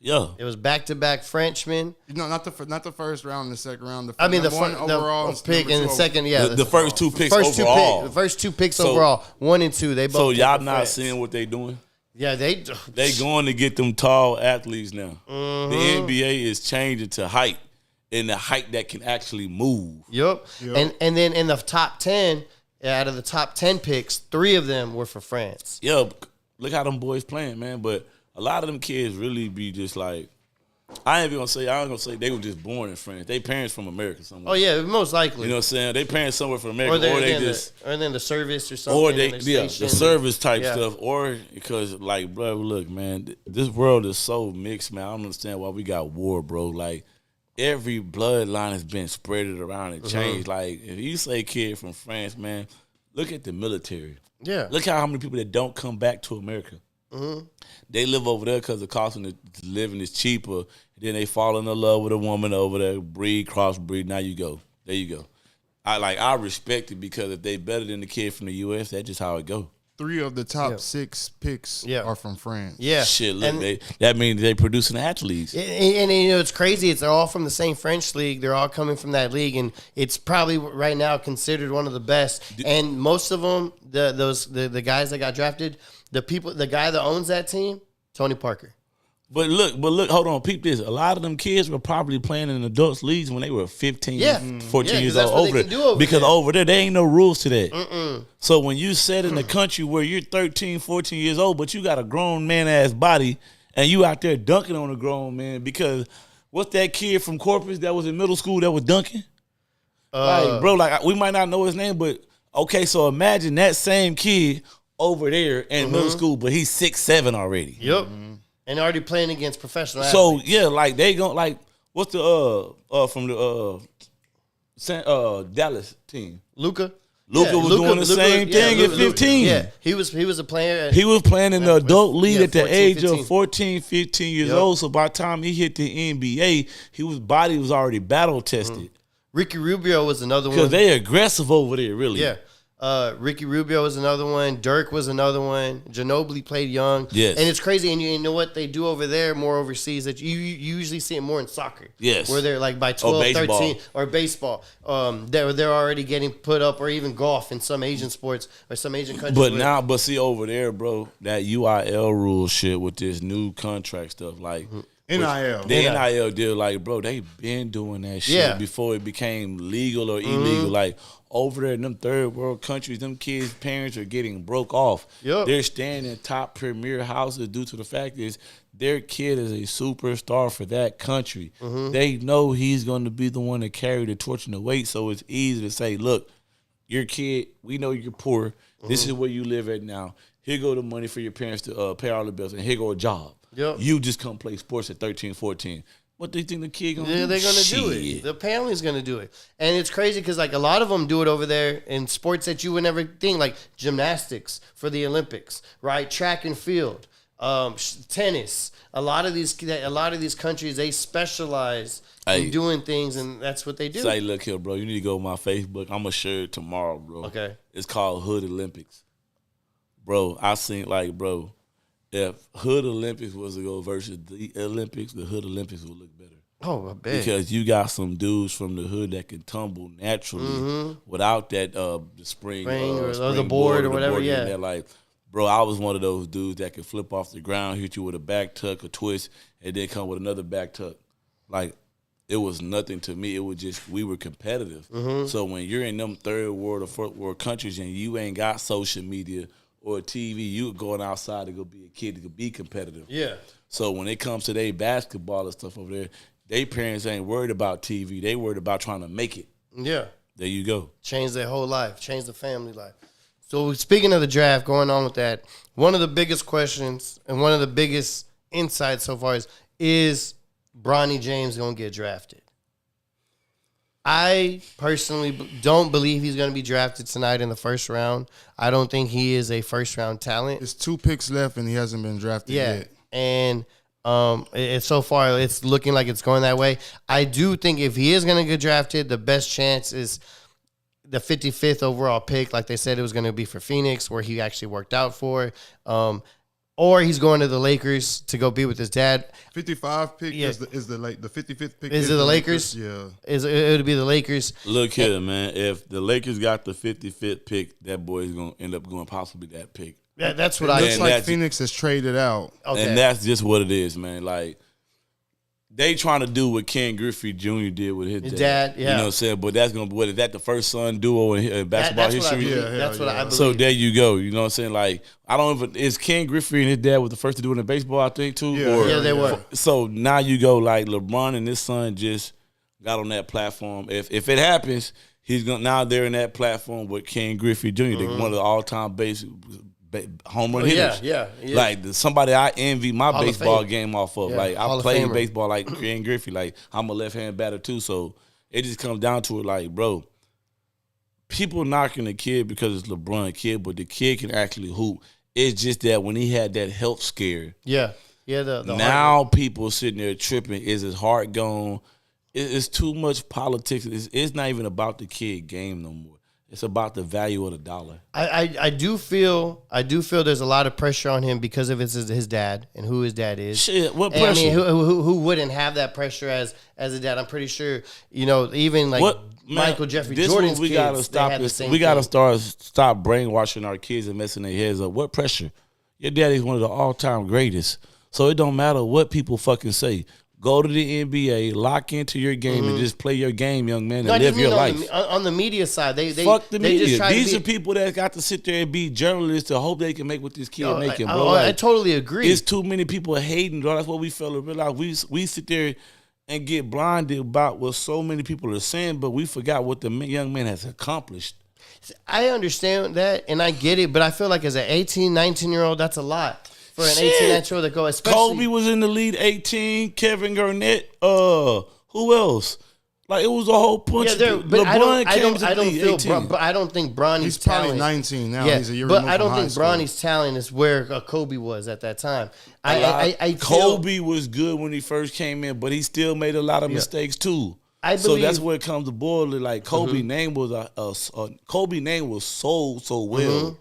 Yeah, it was back-to-back Frenchmen. No, not the first round, the second round. The overall pick and the second. Yeah, the first two picks overall. The first two picks overall, 1 and 2. They both. So y'all not seeing what they doing? Yeah, they going to get them tall athletes now. Mm-hmm. The NBA is changing to height, and the height that can actually move. Yep. And then in the top 10, out of the top 10 picks, 3 of them were for France. Yeah, look how them boys playing, man. But a lot of them kids really be just like, I ain't gonna say they were just born in France. They parents from America somewhere. Oh yeah, most likely. You know what I'm saying? They parents somewhere from America, or then the service or something. Or the service type stuff. Or because, like, bro, look, man, this world is so mixed, man. I don't understand why we got war, bro. Like, every bloodline has been spreaded around and changed. Like, if you say kid from France, man, look at the military. Yeah. Look how many people that don't come back to America. Mm-hmm. They live over there because the cost of living is cheaper. Then they fall in love with a woman over there, crossbreed. Now you go. There you go. I respect it because if they better than the kid from the U.S., that's just how it go. 3 of the top 6 picks are from France. Yeah. Shit, look, that means they producing athletes. And it's crazy. They're all from the same French league. They're all coming from that league, and it's probably right now considered one of the best. And most of them, the guys that got drafted, the guy that owns that team, Tony Parker. But look, hold on, peep this. A lot of them kids were probably playing in adults leagues when they were 15, 14 years old. Over there, there ain't no rules to that. So when you set in a country where you're 13, 14 years old, but you got a grown man-ass body, and you out there dunking on a grown man, because what's that kid from Corpus that was in middle school that was dunking? We might not know his name, but okay, so imagine that same kid over there in middle school, but he's 6'7" already. Yep. And already playing against professional athletes. So yeah, like they gon' like what's the from the Dallas team? Luka was doing the same thing at 15. Yeah, he was a player. He was playing in the adult league at the age of 14, 15 years old. So by the time he hit the NBA, his body was already battle tested. Ricky Rubio was another one. Because they aggressive over there, really. Yeah. Ricky Rubio was another one. Dirk was another one. Ginobili played young. Yes. And it's crazy. And you know what they do over there more overseas that you usually see it more in soccer. Yes. Where they're like by 12, 13, or baseball. They're already getting put up, or even golf in some Asian sports or some Asian countries. But see over there, bro, that UIL rule shit with this new contract stuff, like NIL. The NIL deal, like, bro, they been doing that shit before it became legal or illegal. Like, over there in them third world countries, them kids' parents are getting broke off. Yep. They're staying in top premier houses due to the fact is their kid is a superstar for that country. They know he's going to be the one to carry the torch and the weight, so it's easy to say, look, your kid, we know you're poor. This is where you live at now. Here go the money for your parents to pay all the bills, and here go a job. Yep. You just come play sports at 13, 14. What do you think the kid gonna do? Yeah, they're gonna do it. The family's gonna do it, and it's crazy because like a lot of them do it over there in sports that you would never think, like gymnastics for the Olympics, right? Track and field, tennis. A lot of these countries, they specialize in doing things, and that's what they do. Say, look here, bro. You need to go on my Facebook. I'm gonna share it tomorrow, bro. Okay. It's called Hood Olympics, bro. I seen bro. If Hood Olympics was to go versus the Olympics, the Hood Olympics would look better. Oh, I bet. Because you got some dudes from the hood that can tumble naturally without that the spring or the board or whatever. Yeah, they're like, bro, I was one of those dudes that could flip off the ground, hit you with a back tuck, a twist, and then come with another back tuck. Like, it was nothing to me. It was just we were competitive. So when you're in them third world or fourth world countries and you ain't got social media or TV, you going outside to go be a kid to go be competitive. Yeah. So when it comes to their basketball and stuff over there, their parents ain't worried about TV. They worried about trying to make it. Yeah. There you go. Change their whole life. Change the family life. So speaking of the draft, going on with that, one of the biggest questions and one of the biggest insights so far is Bronny James going to get drafted? I personally don't believe he's going to be drafted tonight in the first round. I don't think he is a first-round talent. There's 2 picks left, and he hasn't been drafted yet. And so far it's looking like it's going that way. I do think if he is going to get drafted, the best chance is the 55th overall pick, like they said it was going to be for Phoenix, where he actually worked out for. Or he's going to the Lakers to go be with his dad. 55 pick is the 55th pick. Is it the Lakers? Yeah. It would be the Lakers. Look here, man. If the Lakers got the 55th pick, that boy is going to end up going possibly that pick. Yeah, that's what it looks like Phoenix has traded out. Okay. And that's just what it is, man. Like, they trying to do what Ken Griffey Jr. did with his dad. Yeah. You know what I'm saying? But that's going to be, what, is that the first son duo in basketball history? That's what I believe. So there you go. You know what I'm saying? Like, I don't even, is Ken Griffey and his dad was the first to do it in baseball, I think, too? Yeah, they were. So now you go, like, LeBron and his son just got on that platform. If it happens, he's going now they're in that platform with Ken Griffey Jr., one of the all-time home run hitters. Yeah. Like somebody I envy my Hall baseball game off of. Yeah. Like I played baseball like Ken Griffey. Like I'm a left-hand batter too. So it just comes down to it. Like, bro, people knocking the kid because it's LeBron kid, but the kid can actually hoop. It's just that when he had that health scare. Yeah. Now people sitting there tripping. Is his heart gone? it's too much politics. It's not even about the kid game no more. It's about the value of the dollar. I do feel there's a lot of pressure on him because of his dad and who his dad is. Shit, what pressure? And I mean, who wouldn't have that pressure as a dad? I'm pretty sure, even like Michael Jeffrey Jordan's we kids, gotta stop. We gotta stop brainwashing our kids and messing their heads up. What pressure? Your daddy's one of the all-time greatest. So it don't matter what people fucking say. Go to the NBA, lock into your game, and just play your game, young man, and live your life. On the media side, they fuck the media. Just These are people that got to sit there and be journalists to hope they can make what this kid making, bro. I totally agree. It's too many people hating, bro. That's what we feel to realize. We sit there and get blinded about what so many people are saying, but we forgot what the young man has accomplished. I understand that, and I get it, but I feel like as an 18, 19-year-old, that's a lot. For an 18, 19-year-old to go, especially. Kobe was in the lead 18, Kevin Garnett, who else? Like, it was a whole bunch of people. But LeBron came to the lead 18. But I don't think Bronny's talent. He's probably 19 now. He's a year but I don't from think Bronny's talent is where Kobe was at that time. Kobe was good when he first came in, but he still made a lot of mistakes too. So that's where it comes to boiling. Like Kobe's name was Kobe's name was sold so well.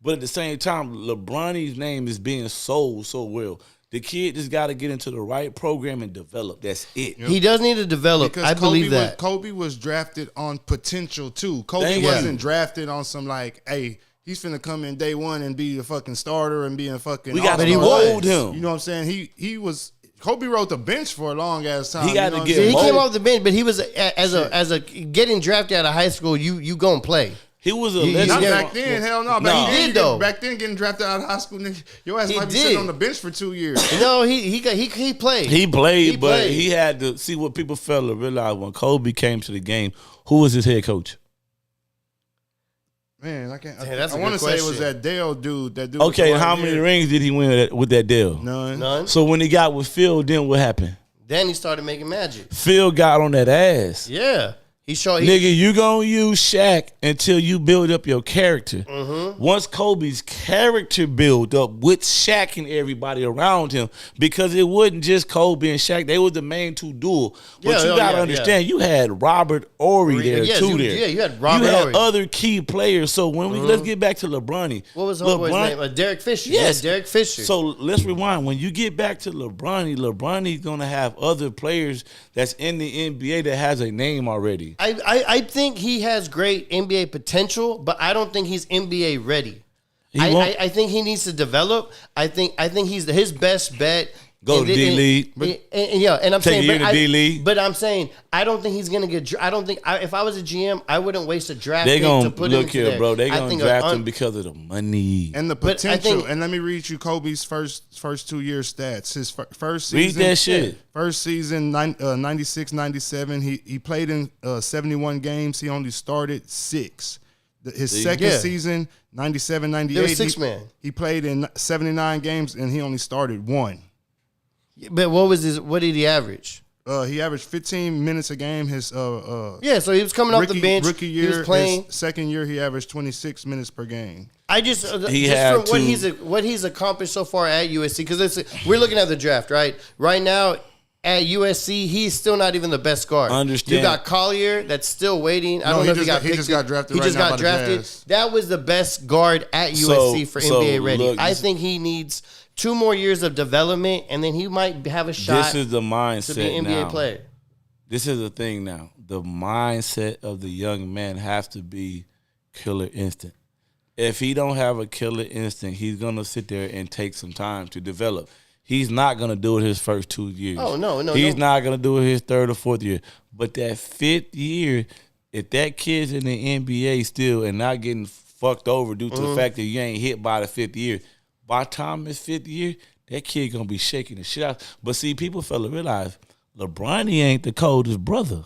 But at the same time, LeBron's name is being sold so well. The kid just got to get into the right program and develop. That's it. He does need to develop. Because believe that. Kobe was drafted on potential, too. Kobe wasn't drafted on some hey, he's finna come in day one and be a fucking starter and be a fucking but he molded him. You know what I'm saying? He was... Kobe rode the bench for a long ass time. He got to get He came off the bench, but he was as a getting drafted out of high school. You go and play. He was a legend. Not back then, hell no. He did though. Back then, getting drafted out of high school, nigga, your ass might be sitting on the bench for 2 years. No, he played. He played, but he had to see what people failed to realize when Kobe came to the game. Who was his head coach? Man, I can't. I want to say it was that Dale dude. Okay, how many rings did he win with that Dale? None. So when he got with Phil, then what happened? Then he started making magic. Phil got on that ass. Yeah. Nigga, you gonna use Shaq until you build up your character. Once Kobe's character built up with Shaq and everybody around him, because it wasn't just Kobe and Shaq, they were the main two duel. But you gotta understand, you had Robert Horry there too. Yeah, you had Robert You had Horry. other key players. So when let's get back to LeBron. What was LeBron's name? Derek Fisher. Yes, Derek Fisher. So let's rewind. When you get back to LeBron's gonna have other players that's in the NBA that has a name already. I think he has great NBA potential, but I don't think he's NBA ready. I think he needs to develop. I think he's his best bet. Go to D-League. And I'm saying, D-League. But I'm saying, I don't think he's gonna get. I don't think if I was a GM, I wouldn't waste a draft. They gonna to put look him here, there. bro. They gonna draft him because of the money and the potential. And let me read you Kobe's first 2 year stats. His first season. Read that shit. First season, 96, 97. He played in 71 games. He only started 6. His second season, 97, 98. There was 6 man. He played in 79 games and he only started 1. But what did he average? He averaged 15 minutes a game. His so he was coming off the bench. Rookie year, he was playing. His second year, he averaged 26 minutes per game. What he's accomplished so far at USC, because we're looking at the draft, right? Right now at USC, he's still not even the best guard. Understand? You got Collier that's still waiting. I don't know if he got picked. He just got drafted. He just got drafted. That was the best guard at USC for NBA ready. Look, I think he needs 2 more years of development, and then he might have a shot. This is the mindset to be an NBA now. player. This is the thing now. The mindset of the young man has to be killer instinct. If he don't have a killer instinct, he's gonna sit there and take some time to develop. He's not gonna do it his first 2 years. Oh no. He's not gonna do it his 3rd or 4th year. But that 5th year, if that kid's in the NBA still and not getting fucked over due to the fact that you ain't hit by the 5th year, by the time it's 5th year, that kid gonna be shaking the shit out. But see, people fail to realize LeBron ain't the coldest brother.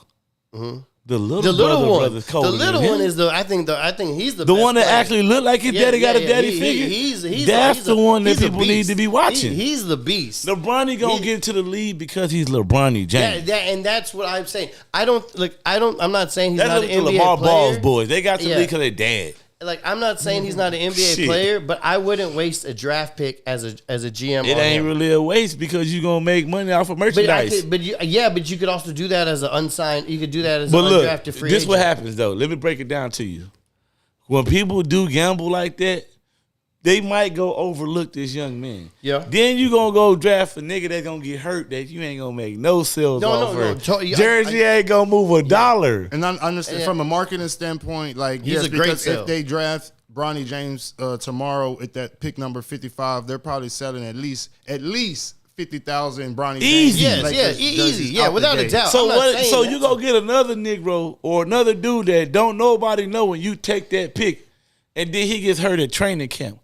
The little one. The little one is I think he's the best one that player. actually look like his daddy got a daddy figure. That's the one that people need to be watching. He's the beast. LeBron gonna get into the league because he's LeBron James. And that's what I'm saying. I'm not saying he's that's not an NBA LeVar player. Ball's boys. They got to the league because they dad. like I'm not saying he's not an NBA player, but I wouldn't waste a draft pick as a GM. It ain't really a waste because you're gonna make money off of merchandise. But you could also do that as an unsigned. You could do that as an undrafted free agent. This what happens though. Let me break it down to you. When people do gamble like that, they might go overlook this young man. Yeah. Then you gonna go draft a nigga that's gonna get hurt that you ain't gonna make no sales off her. Jersey ain't gonna move a dollar. And I understand from a marketing standpoint, like he's a great sale. If they draft Bronny James tomorrow at that pick number 55, they're probably selling at least 50,000 Bronny James. Easy. Yeah, without a doubt. So what? So you go get another Negro or another dude that don't nobody know, and you take that pick, and then he gets hurt at training camp.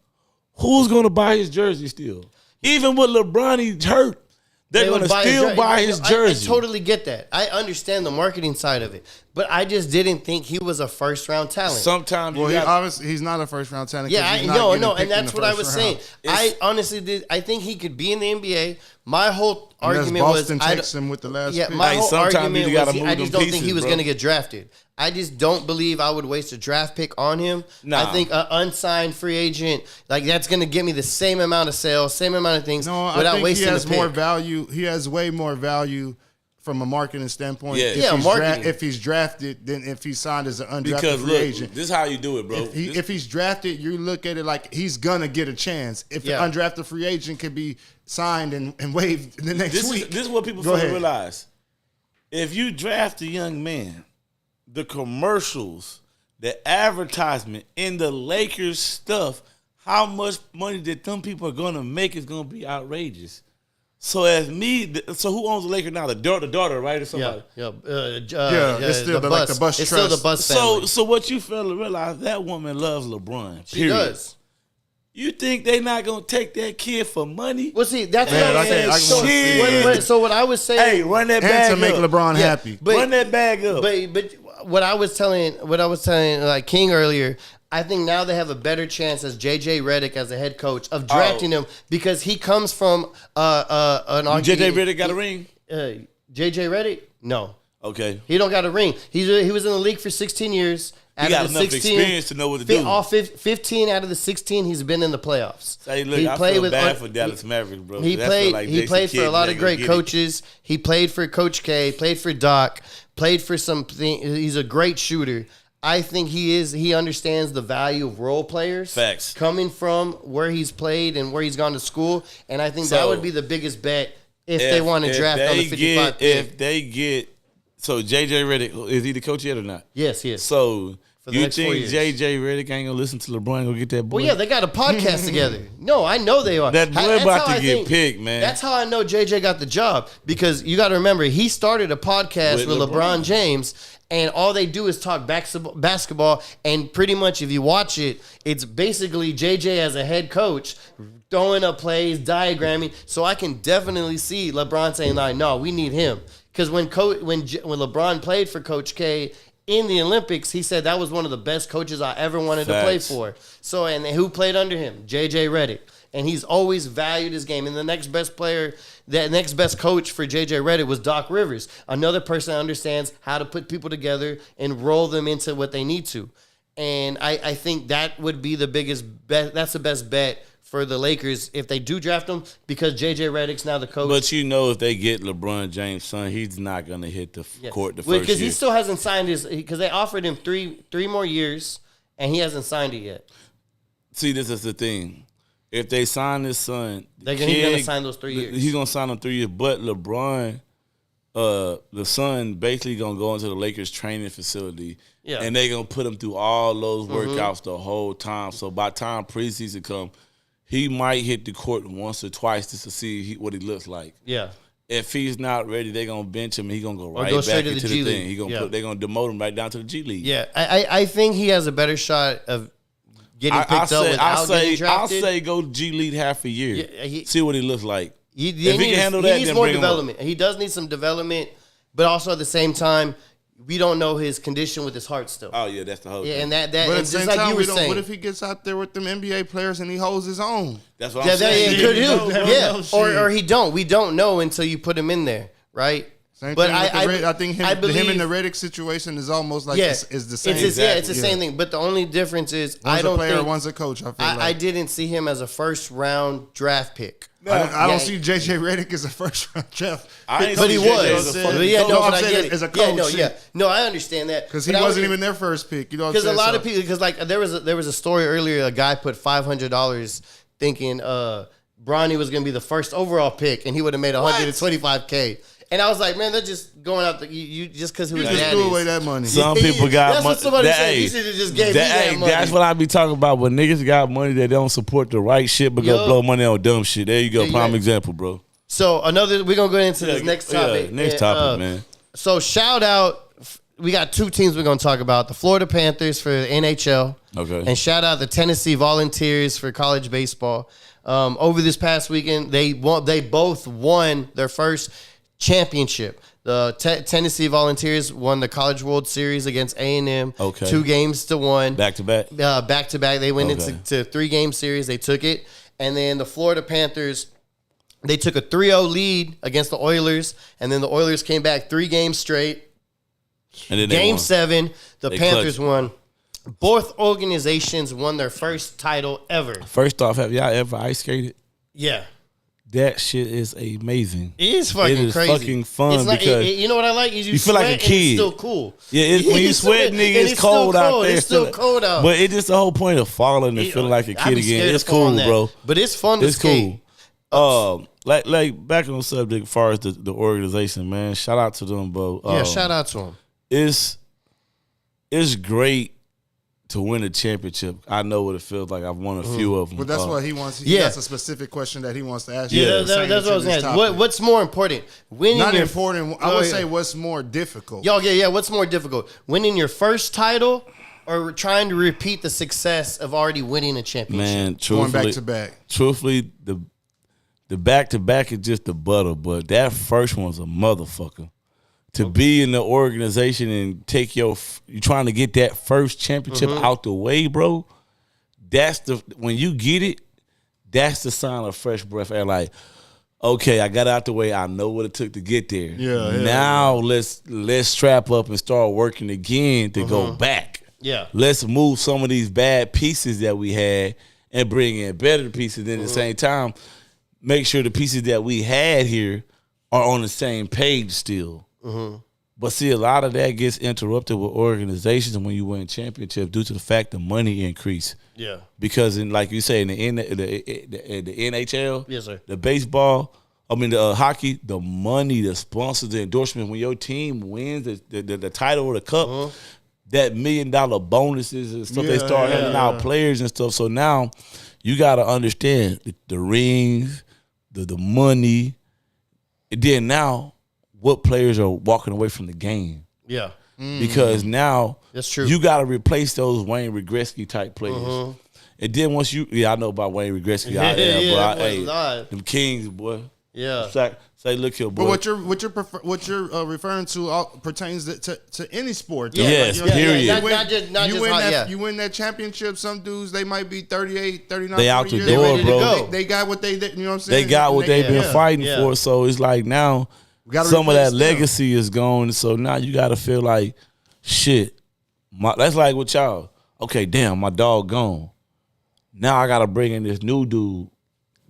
Who's gonna buy his jersey still? Even with LeBron hurt, they're gonna still buy his jersey. I totally get that. I understand the marketing side of it, but I just didn't think he was a first round talent. Sometimes, obviously he's not a first round talent. Yeah, and that's what I was saying. I honestly did. I think he could be in the NBA. My whole argument was Boston takes him with the last pick. My whole argument was I just don't think he was going to get drafted. I just don't believe I would waste a draft pick on him. Nah. I think an unsigned free agent, like that's going to give me the same amount of sales, same amount of things without wasting a pick. More value. He has way more value from a marketing standpoint. If he's drafted than if he's signed as an undrafted free agent. This is how you do it, bro. If he's drafted, you look at it like he's going to get a chance. If an undrafted free agent could be signed and waived the next week. This is what people fail to realize. If you draft a young man, the commercials, the advertisement, in the Lakers stuff, how much money that them people are going to make is going to be outrageous. So who owns the Lakers now? The daughter, right? Or somebody? It's still the bus trust. It's still the bus family. So what you fail to realize, that woman loves LeBron. She does. You think they not gonna take that kid for money? Well, see, that's what I'm saying. So what I was saying, hey, run that bag up. To make LeBron happy. Run that bag up. But what I was telling like King earlier, I think now they have a better chance as JJ Redick as a head coach of drafting him because he comes from an JJ Redick got a ring. JJ Redick, no. Okay. He don't got a ring. He was in the league for 16 years. He got enough experience to know what to do. All 15 out of the 16, he's been in the playoffs. Hey, look, I feel bad for Dallas Mavericks, bro. He played for a lot of great coaches. He played for Coach K, played for Doc, played for something. He's a great shooter. I think he understands the value of role players. Facts. Coming from where he's played and where he's gone to school. And I think that would be the biggest bet if they want to draft on the 55 pick. If they get... So, J.J. Redick, is he the coach yet or not? Yes, he is. So, you think J.J. Redick ain't going to listen to LeBron and go get that boy? Well, yeah, they got a podcast together. No, I know they are. That boy about to get picked, man. That's how I know J.J. got the job. Because you got to remember, he started a podcast with LeBron James, and all they do is talk basketball. And pretty much, if you watch it, it's basically J.J. as a head coach throwing up plays, diagramming. So I can definitely see LeBron saying, like, no, we need him. Because when LeBron played for Coach K in the Olympics, he said that was one of the best coaches I ever wanted to play for. So, and who played under him? JJ Redick. And he's always valued his game. And the next best player, the next best coach for JJ Redick was Doc Rivers, another person that understands how to put people together and roll them into what they need to. And I think that would be the biggest bet. That's the best bet for the Lakers if they do draft him because J.J. Redick's now the coach. But you know if they get LeBron James' son, he's not going to hit the court the first year. Because he still hasn't signed because they offered him three more years, and he hasn't signed it yet. See, this is the thing. If they sign his son, he's going to sign those 3 years. He's going to sign them 3 years. But LeBron, the son, basically going to go into the Lakers training facility, and they're going to put him through all those workouts the whole time. So by the time preseason comes, he might hit the court once or twice just to see what he looks like. Yeah. If he's not ready, they're going to bench him and he's going to go right back into the thing. They're going to demote him right down to the G League. Yeah. I think he has a better shot of getting picked up without getting drafted. I'll say go G League half a year. Yeah, see what he looks like. If he can handle that, he needs more development. He does need some development, but also at the same time, we don't know his condition with his heart still. Oh, yeah, that's the whole thing. And that but at the same time, like you were saying. What if he gets out there with them NBA players and he holds his own? That's what I'm saying. Or he don't. We don't know until you put him in there, right? Same but thing I think him and the Redick situation is almost like it's the same. It's the same thing. But the only difference is one's a player, one's a coach. I didn't see him as a first round draft pick. I don't see JJ Redick as a first round draft, but he was. I'm saying as a coach. No, I understand that because he wasn't even their first pick. You know, because a lot of people, because like there was a story earlier. A guy put $500 thinking Bronny was going to be the first overall pick, and he would have made $125K. And I was like, man, they're just going out you just because he was just threw away that money. Some people got money. That's what somebody said. He should have just gave me that money. That's what I be talking about. When niggas got money that don't support the right shit, but go blow money on dumb shit. There you go, prime example, bro. So we're gonna go into this next topic. Next topic, man. So shout out. We got two teams we're gonna talk about: the Florida Panthers for the NHL, and shout out the Tennessee Volunteers for college baseball. Over this past weekend, they both won their first championship. The Tennessee Volunteers won the College World Series against A&M. 2-1. Back to back. Back to back. They went into a 3-game series. They took it, and then the Florida Panthers. They took a 3-0 lead against the Oilers, and then the Oilers came back 3 games straight. And then Game 7, the Panthers won. Both organizations won their first title ever. First off, have y'all ever ice skated? Yeah. That shit is amazing. It is fucking crazy. It is fucking fun it's like, because you know what I like? You feel like a kid. It's still cool. Yeah, when you sweat, nigga, it's cold out there. It's still cold out. But it's just the whole point of falling and feeling like a kid again. It's cool, bro. But it's fun to skate. Cool. Like back on the subject, as far as the organization, man. Shout out to them, bro. Shout out to them. It's great to win a championship. I know what it feels like. I've won a few of them. But that's what he wants. That's a specific question that he wants to ask you. Yeah, that's what I was asking. What's more important? Not important. I would say what's more difficult. What's more difficult? Winning your first title or trying to repeat the success of already winning a championship? Man, truthfully, going back to back. Truthfully, the back to back is just the butter, but that first one's a motherfucker. To be in the organization and take you're trying to get that first championship out the way, bro. When you get it, that's the sign of fresh breath air. Like, okay, I got out the way. I know what it took to get there. Now let's strap up and start working again to go back. Yeah. Let's move some of these bad pieces that we had and bring in better pieces. At the same time, make sure the pieces that we had here are on the same page still. But see, a lot of that gets interrupted with organizations when you win championships due to the fact the money increase. Yeah. Because like you say, in the NHL, yes, sir. The baseball, the hockey, the money, the sponsors, the endorsement, when your team wins the title or the cup, that $1 million bonuses and stuff, they start handing out players and stuff. So now you got to understand the rings, the money, and then now what players are walking away from the game. Yeah. Because now that's true. You got to replace those Wayne Gretzky type players. And then once I know about Wayne Gretzky. Them Kings, boy. Yeah. Say, look here, boy. But what you're referring to pertains to any sport. Though. Yes, period. You win that championship. Some dudes, they might be 38, 39, they out the door, bro. They got what you know what I'm saying? They got what they've been fighting for. So it's like now some of that legacy is gone. So now you got to feel like, shit. That's like with y'all. Okay, damn, my dog gone. Now I got to bring in this new dude,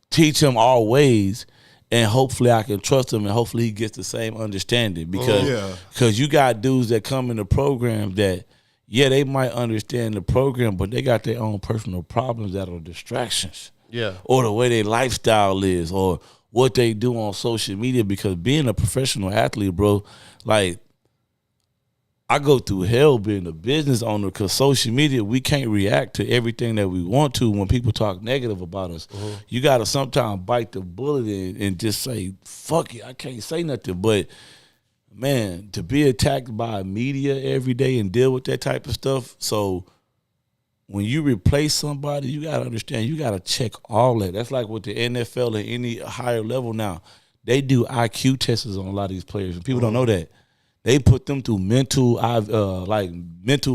teach him our ways, and hopefully I can trust him, and hopefully he gets the same understanding. Because you got dudes that come in the program that, they might understand the program, but they got their own personal problems that are distractions. Yeah. Or the way their lifestyle is, or what they do on social media. Because being a professional athlete, bro, like, I go through hell being a business owner because social media, we can't react to everything that we want to when people talk negative about us. You got to sometimes bite the bullet and just say, fuck it, I can't say nothing. But, man, to be attacked by media every day and deal with that type of stuff. So when you replace somebody, you got to understand, you got to check all that. That's like with the NFL at any higher level now. They do IQ tests on a lot of these players, and people don't know that. They put them through mental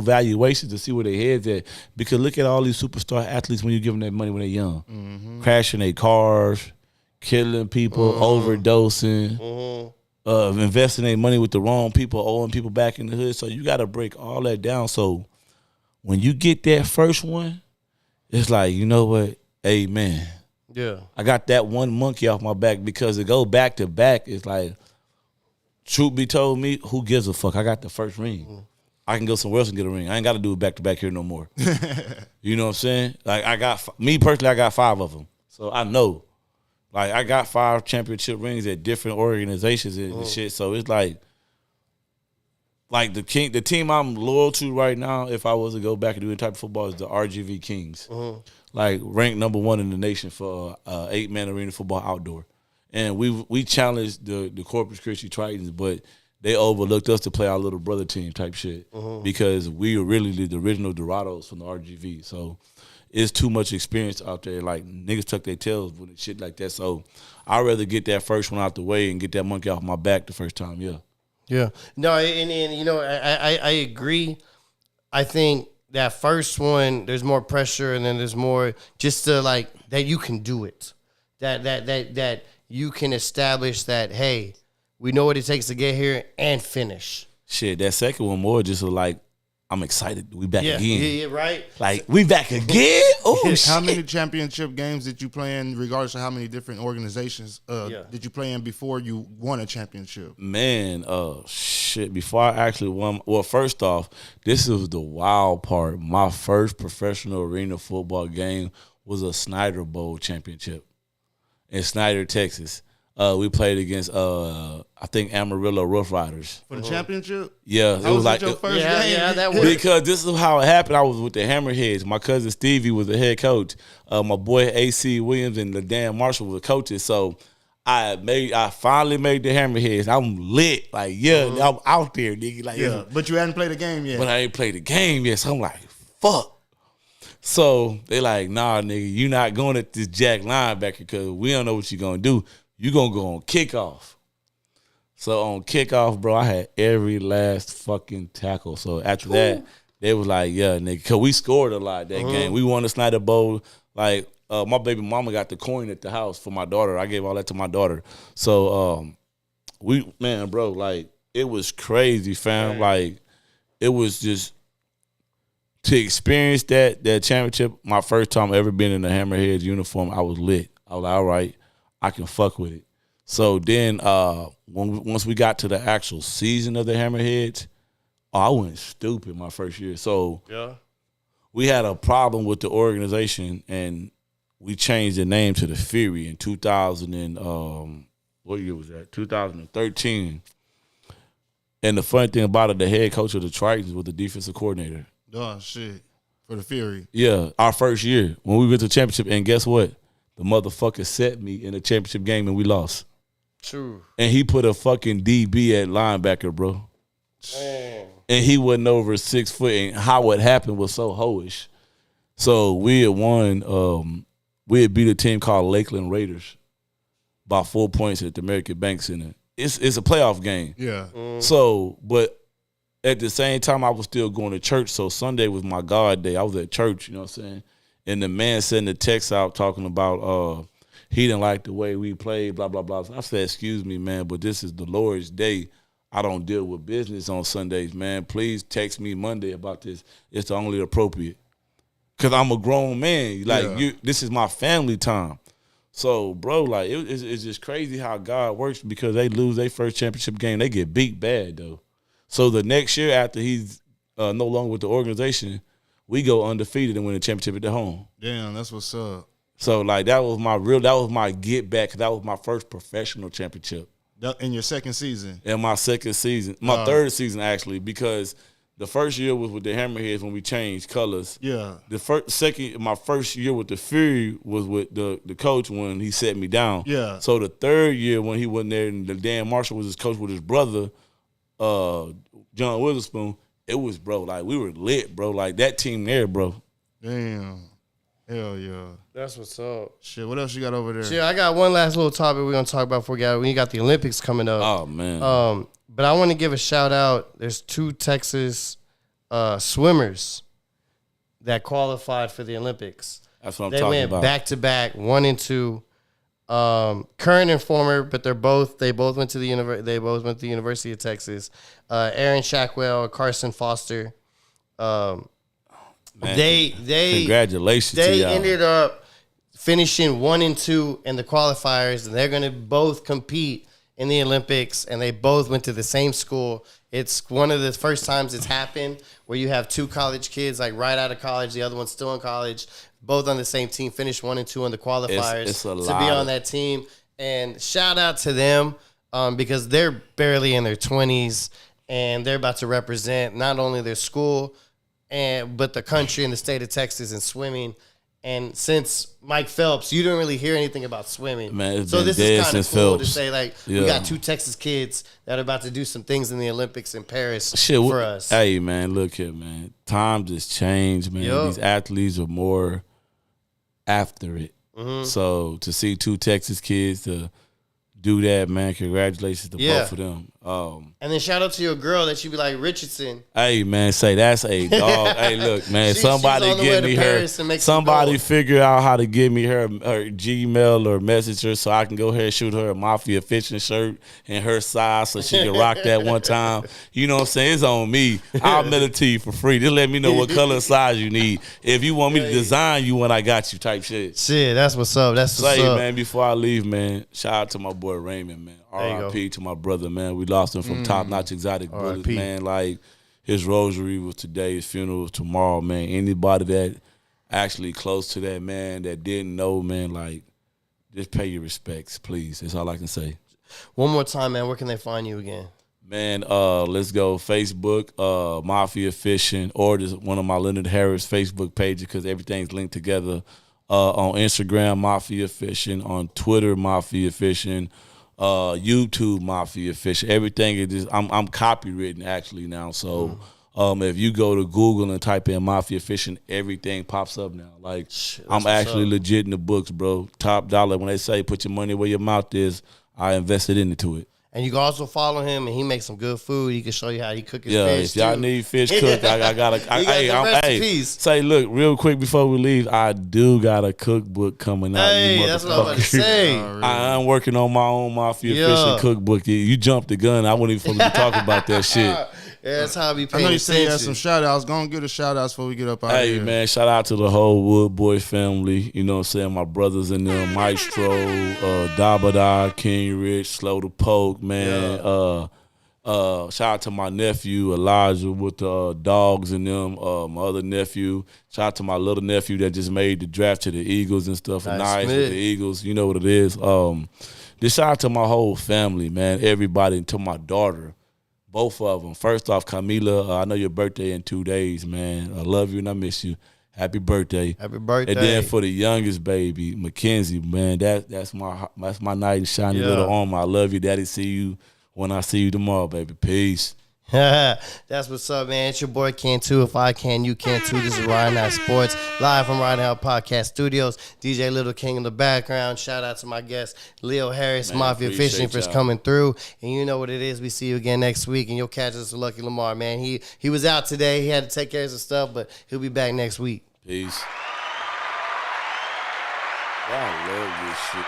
valuations to see where their heads at. Because look at all these superstar athletes when you give them that money when they're young. Crashing their cars, killing people, overdosing. investing their money with the wrong people, owing people back in the hood. So you got to break all that down. So when you get that first one, it's like, you know what? Amen. Yeah. I got that one monkey off my back because to go back to back is like, truth be told me, who gives a fuck? I got the first ring. I can go somewhere else and get a ring. I ain't got to do it back to back here no more. You know what I'm saying? Like I got 5 of them. So I know. Like I got 5 championship rings at different organizations and shit. So it's like the team I'm loyal to right now, if I was to go back and do any type of football, is the RGV Kings. Like ranked number 1 in the nation for 8-man arena football outdoor. And we challenged the Corpus Christi Tritons, but they overlooked us to play our little brother team type shit because we were really the original Dorados from the RGV. So it's too much experience out there. Like niggas tuck their tails with shit like that. So I'd rather get that first one out the way and get that monkey off my back the first time. Yeah. Yeah. No, and you know, I agree. I think that first one, there's more pressure, and then there's more just to like that you can do it. That you can establish that, hey, we know what it takes to get here and finish. Shit, that second one more just like, I'm excited. We back again. Yeah, right. Like, we back again? Oh, shit. How many championship games did you play in, regardless of how many different organizations did you play in before you won a championship? Man, shit, before I actually won, well, first off, this is the wild part. My first professional arena football game was a Snyder Bowl championship in Snyder, Texas. We played against, I think, Amarillo Rough Riders. For the championship? Yeah. How was like your first game? Yeah, that worked. Because this is how it happened. I was with the Hammerheads. My cousin Stevie was the head coach. My boy A.C. Williams and LaDan Marshall were the coaches. So I finally made the Hammerheads. I'm lit. Like, I'm out there, nigga. Like, yeah, but you hadn't played a game yet. But I ain't played the game yet. So I'm like, fuck. So they like, nah, nigga, you not going at this jack linebacker because we don't know what you're going to do. You going to go on kickoff. So on kickoff, bro, I had every last fucking tackle. So after that, they was like, yeah, nigga, because we scored a lot that game. We won the Snyder Bowl. Like, my baby mama got the coin at the house for my daughter. I gave all that to my daughter. So, man, bro, like, it was crazy, fam. Right. Like, it was just, to experience that championship, my first time ever being in the Hammerheads uniform, I was lit. I was like, all right, I can fuck with it. So then once we got to the actual season of the Hammerheads, I went stupid my first year. So we had a problem with the organization, and we changed the name to the Fury in 2000 and what year was that? 2013. And the funny thing about it, the head coach of the Tritons was the defensive coordinator. Oh, shit. For the Fury. Yeah, our first year when we went to the championship, and guess what? The motherfucker set me in a championship game and we lost. True. And he put a fucking DB at linebacker, bro. Man. And he wasn't over 6 foot, and how it happened was so hoish. So we had won, we had beat a team called Lakeland Raiders by 4 points at the American Bank Center. It's a playoff game. Yeah. So, but at the same time, I was still going to church. So Sunday was my God day. I was at church, you know what I'm saying? And the man sent the text out talking about he didn't like the way we played, blah, blah, blah. I said, excuse me, man, but this is the Lord's day. I don't deal with business on Sundays, man. Please text me Monday about this. It's only appropriate. Because I'm a grown man. Like, this is my family time. So, bro, like, it's just crazy how God works, because they lose their first championship game. They get beat bad, though. So the next year after he's no longer with the organization, we go undefeated and win the championship at the home. Damn, that's what's up. So, like, that was my get back. That was my first professional championship. In your second season? In my second season. My third season, actually, because the first year was with the Hammerheads when we changed colors. Yeah. My first year with the Fury was with the coach when he set me down. Yeah. So the third year when he wasn't there and Dan Marshall was his coach with his brother, John Witherspoon, it was, bro, like, we were lit, bro. Like, that team there, bro. Damn. Hell yeah. That's what's up. Shit, what else you got over there? Shit, I got one last little topic we're going to talk about before we got the Olympics coming up. Oh, man. But I want to give a shout out. There's 2 Texas swimmers that qualified for the Olympics. That's what I'm talking about. They went back to back, 1 and 2. Current and former, but they both went to the University of Texas. Aaron Shackwell, Carson Foster. Man, They congratulations. They to y'all. ended up finishing 1 and 2 in the qualifiers, and they're going to both compete in the Olympics. And they both went to the same school. It's one of the first times it's happened where you have 2 college kids, like right out of college, the other one's still in college, both on the same team, finished 1 and 2 on the qualifiers to be on that team. And shout out to them because they're barely in their 20s, and they're about to represent not only their school but the country and the state of Texas in swimming. And since Mike Phelps, you didn't really hear anything about swimming. Man, so this is kind of cool Phelps. to say, like, we got 2 Texas kids that are about to do some things in the Olympics in Paris for us. Hey, man, look here, man. Times has changed, man. These athletes are more after it. Mm-hmm. So to see 2 Texas kids to do that, man, congratulations to both of them. And then shout out to your girl that she be like Richardson. Hey, man, say that's a dog. Hey, look, man, somebody give me her. Somebody figure out how to give me her Gmail or message her so I can go ahead and shoot her a Mafia Fishing shirt in her size so she can rock that one time. You know what I'm saying? It's on me. I'll mail it to you for free. Just let me know what color and size you need. If you want me to design you one, I got you type shit. Shit, that's what's up. That's what's up. Man, before I leave, man, shout out to my boy Raymond, man. R.I.P. to my brother, man. We lost him from Top Notch Exotic Bullets, man. Like, his rosary was today, his funeral was tomorrow, man. Anybody that actually close to that man that didn't know, man, like, just pay your respects, please. That's all I can say. One more time, man. Where can they find you again? Man, let's go Facebook, Mafia Fishing, or just one of my Leonard Harris Facebook pages because everything's linked together. On Instagram, Mafia Fishing. On Twitter, Mafia Fishing. YouTube, Mafia Fishing. Everything is just I'm copywritten actually now. So if you go to Google and type in Mafia Fishing, everything pops up now. Like, I'm actually legit in the books, bro. Top dollar. When they say put your money where your mouth is, I invested into it. And you can also follow him, and he makes some good food. He can show you how he cook his fish. If y'all need fish cooked, I got a. Say, look, real quick before we leave, I do got a cookbook coming out. Hey, that's what I'm about to say. I'm working on my own Mafia Fishing cookbook. You jumped the gun. I wasn't even supposed to be talking about that shit. Yeah, that's how I be paying I know you attention. said you had some shout-outs. Go and give the shout-outs before we get up out of here. Hey, man, shout out to the whole Wood Boy family. You know what I'm saying? My brothers in there, Maestro, Dabada, King Rich, Slow to Poke, man. Shout out to my nephew, Elijah, with the dogs and them. My other nephew. Shout out to my little nephew that just made the draft to the Eagles and stuff. Nice with the Eagles. You know what it is. Just shout out to my whole family, man. Everybody, and to my daughter. Both of them. First off, Camila, I know your birthday in 2 days, man. I love you and I miss you. Happy birthday. Happy birthday. And then for the youngest baby, Mackenzie, man, that's my knight in shining little armor. I love you, Daddy. See you when I see you tomorrow, baby. Peace. That's what's up, man. It's your boy Can Too. If I can, you can too. This is Riding Out Sports, live from Riding Out Podcast Studios. DJ Little King in the background. Shout out to my guest, Leo Harris, man, Mafia Fishing, for coming through. And you know what it is. We see you again next week, and you'll catch us with Lucky Lamar, man. He was out today. He had to take care of some stuff, but he'll be back next week. Peace. I love this shit.